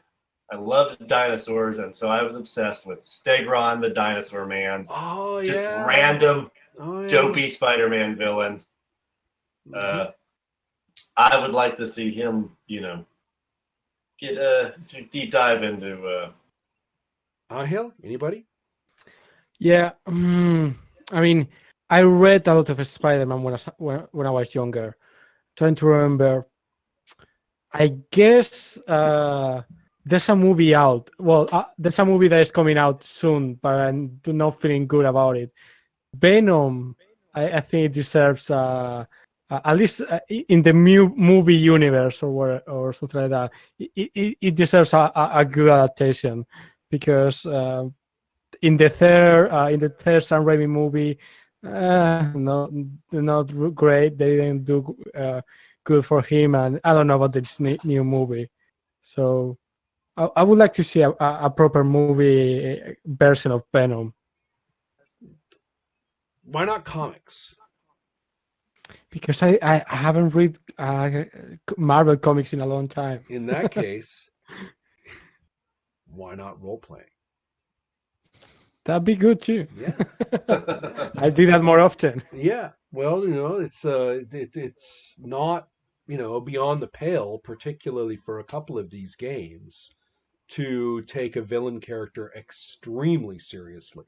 I loved dinosaurs, and so I was obsessed with Stegron, the dinosaur man. Oh, Just yeah. random, Oh, yeah. dopey Spider-Man villain. I would like to see him, you know, get a deep dive into. Angel, anybody? Yeah, I mean, I read a lot of Spider-Man when I was younger. Trying to remember. I guess there's a movie out. Well, there's a movie that is coming out soon, but I'm not feeling good about it. Venom, I think it deserves at least in the movie universe or something like that. It deserves a good adaptation because in the third Sam Raimi movie, not great. They didn't do good for him, and I don't know about this new movie. So I would like to see a proper movie version of Venom. Why not comics? Because I haven't read Marvel comics in a long time. In that case, why not role playing? That'd be good too. Yeah. I do that more often. Yeah. Well, you know, it's not, you know, beyond the pale, particularly for a couple of these games, to take a villain character extremely seriously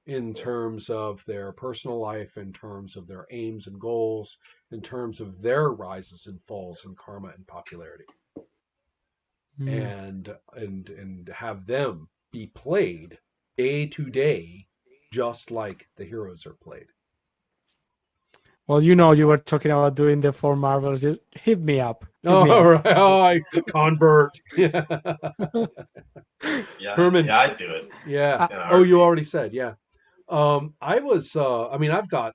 in terms of their personal life, in terms of their aims and goals, in terms of their rises and falls in karma and popularity. And have them be played day to day just like the heroes are played. Well, you know, you were talking about doing the 4 Marvels. Just hit me up. Right. Oh, I convert. Yeah. Herman. Yeah, I'd do it. Yeah. In a Oh, you heartbeat. already said, yeah. I was, I mean, I've got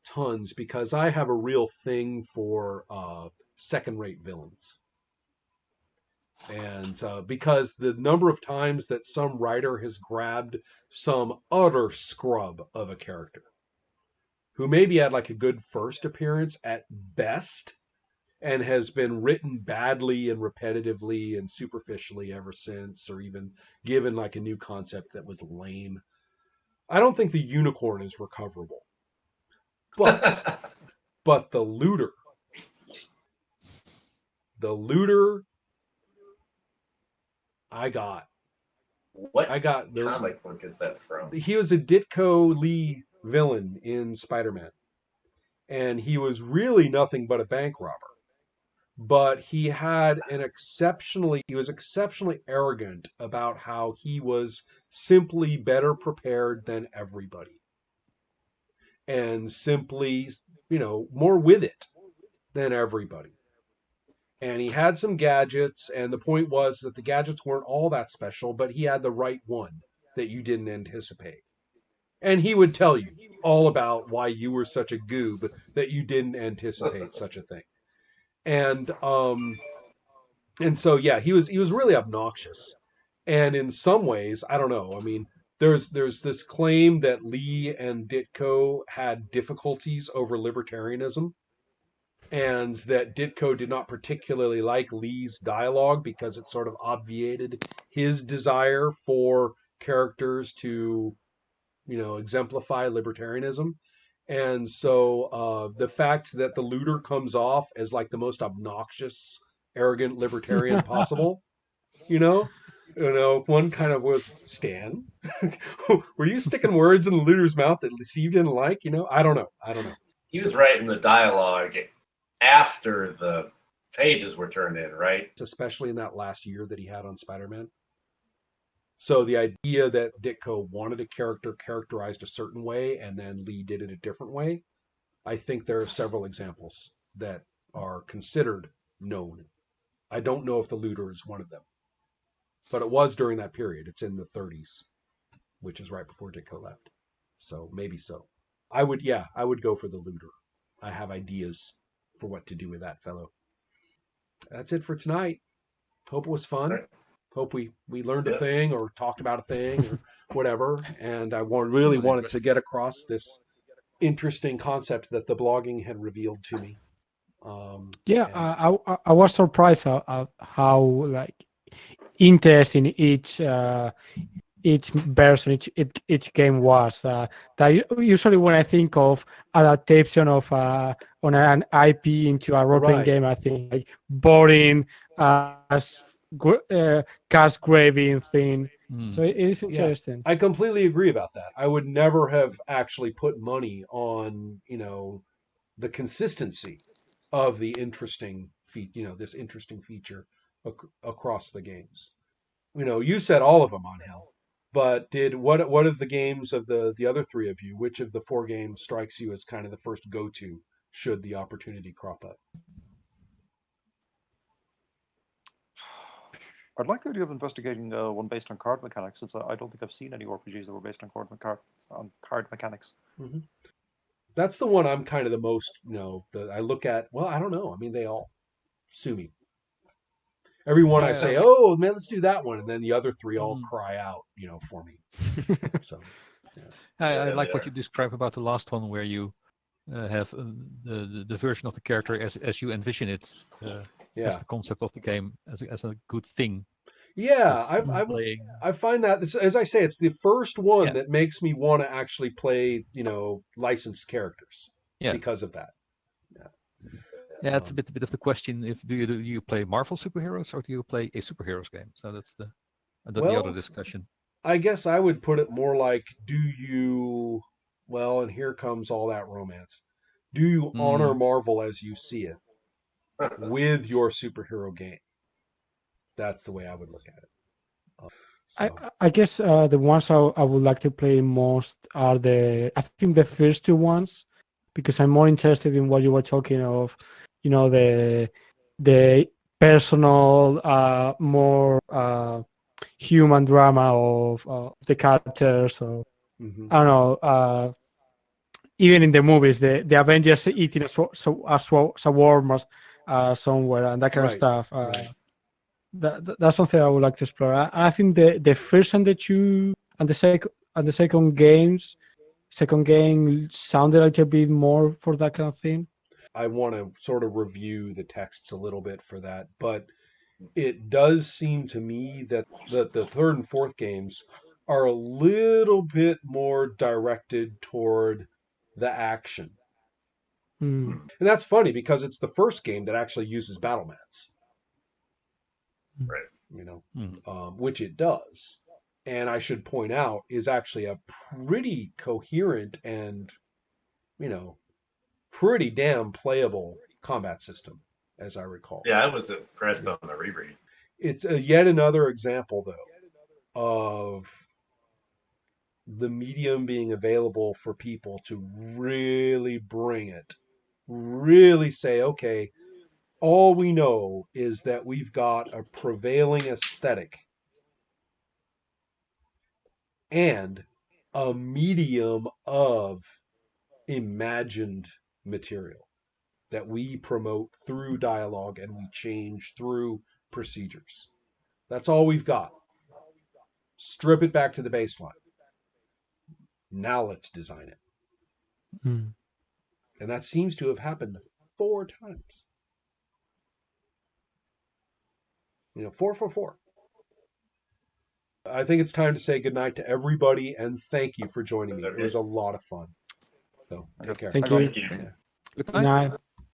tons because I have a real thing for second-rate villains. And because the number of times that some writer has grabbed some utter scrub of a character who maybe had like a good first appearance at best and has been written badly and repetitively and superficially ever since, or even given like a new concept that was lame. I don't think the unicorn is recoverable. But the looter I got the Comic book is that from? He was a Ditko Lee villain in Spider-Man, and he was really nothing but a bank robber. But he was exceptionally arrogant about how he was simply better prepared than everybody, and simply, you know, more with it than everybody. And he had some gadgets, and the point was that the gadgets weren't all that special, but he had the right one that you didn't anticipate. And he would tell you all about why you were such a goob that you didn't anticipate such a thing. And so yeah, he was really obnoxious. And in some ways, I don't know. I mean, there's this claim that Lee and Ditko had difficulties over libertarianism, and that Ditko did not particularly like Lee's dialogue because it sort of obviated his desire for characters to, exemplify libertarianism. And so the fact that the looter comes off as like the most obnoxious, arrogant libertarian possible, you know, one kind of was Stan. Were you sticking words in the looter's mouth that Steve didn't like? I don't know. He was writing the dialogue after the pages were turned in, right? Especially in that last year that he had on Spider-Man. So the idea that Ditko wanted a character characterized a certain way and then Lee did it a different way, I think there are several examples that are considered known. I don't know if the looter is one of them, but it was during that period. It's in the 30s, which is right before Ditko left. So maybe so. I would go for the looter. I have ideas for what to do with that fellow. That's it for tonight. Hope it was fun. Right. Hope we learned a thing or talked about a thing or whatever. And I really wanted to get across this interesting concept that the blogging had revealed to me. I was surprised how like interesting each version, each game was. That usually when I think of adaptation of on an IP into a role-playing game, I think like boring, cash graving thing. So it is interesting. I completely agree about that. I would never have actually put money on the consistency of the interesting this interesting feature across the games. You said all of them, Angel, but what of the games of the other three of you? Which of the 4 games strikes you as kind of the first go-to should the opportunity crop up? I'd like the idea of investigating one based on card mechanics, since I don't think I've seen any RPGs that were based on card mechanics. Mm-hmm. That's the one I'm kind of the most, I look at. Well, I don't know. I mean, they all sue me. Every one I say, oh man, let's do that one, and then the other 3 all cry out, for me. So, I like what you described about the last one, where you have the version of the character as you envision it. As the concept of the game as a good thing. Yeah, I find that, as I say, it's the first one that makes me want to actually play, licensed characters because of that. Yeah, it's a bit of the question: if do you play Marvel superheroes or do you play a superheroes game? So that's the other discussion. I guess I would put it more like, do you? Well, and here comes all that romance. Do you honor Marvel as you see it with your superhero game? That's the way I would look at it. I guess the ones I would like to play most are I think the first 2 ones, because I'm more interested in what you were talking of, the personal, more human drama of the characters. Or I don't know. Even in the movies, the Avengers eating a shawarma somewhere and that kind of stuff. That's something I would like to explore. I think the first and the 2 and the second game sounded a little bit more for that kind of thing. I want to sort of review the texts a little bit for that, but it does seem to me that the 3rd and 4th games are a little bit more directed toward the action. And that's funny because it's the first game that actually uses battle mats. Right. Which it does. And I should point out is actually a pretty coherent and, pretty damn playable combat system, as I recall. Yeah, I was impressed on the reread. It's yet another example, though, of the medium being available for people to really bring it, really say, okay, all we know is that we've got a prevailing aesthetic and a medium of imagined material that we promote through dialogue and we change through procedures. That's all we've got. strip it back to the baseline. Now let's design it. Mm. And that seems to have happened 4 times. 4 for 4. I think it's time to say goodnight to everybody and thank you for joining me. It was a lot of fun. So take care. Thank you. Thank you. Good Good night.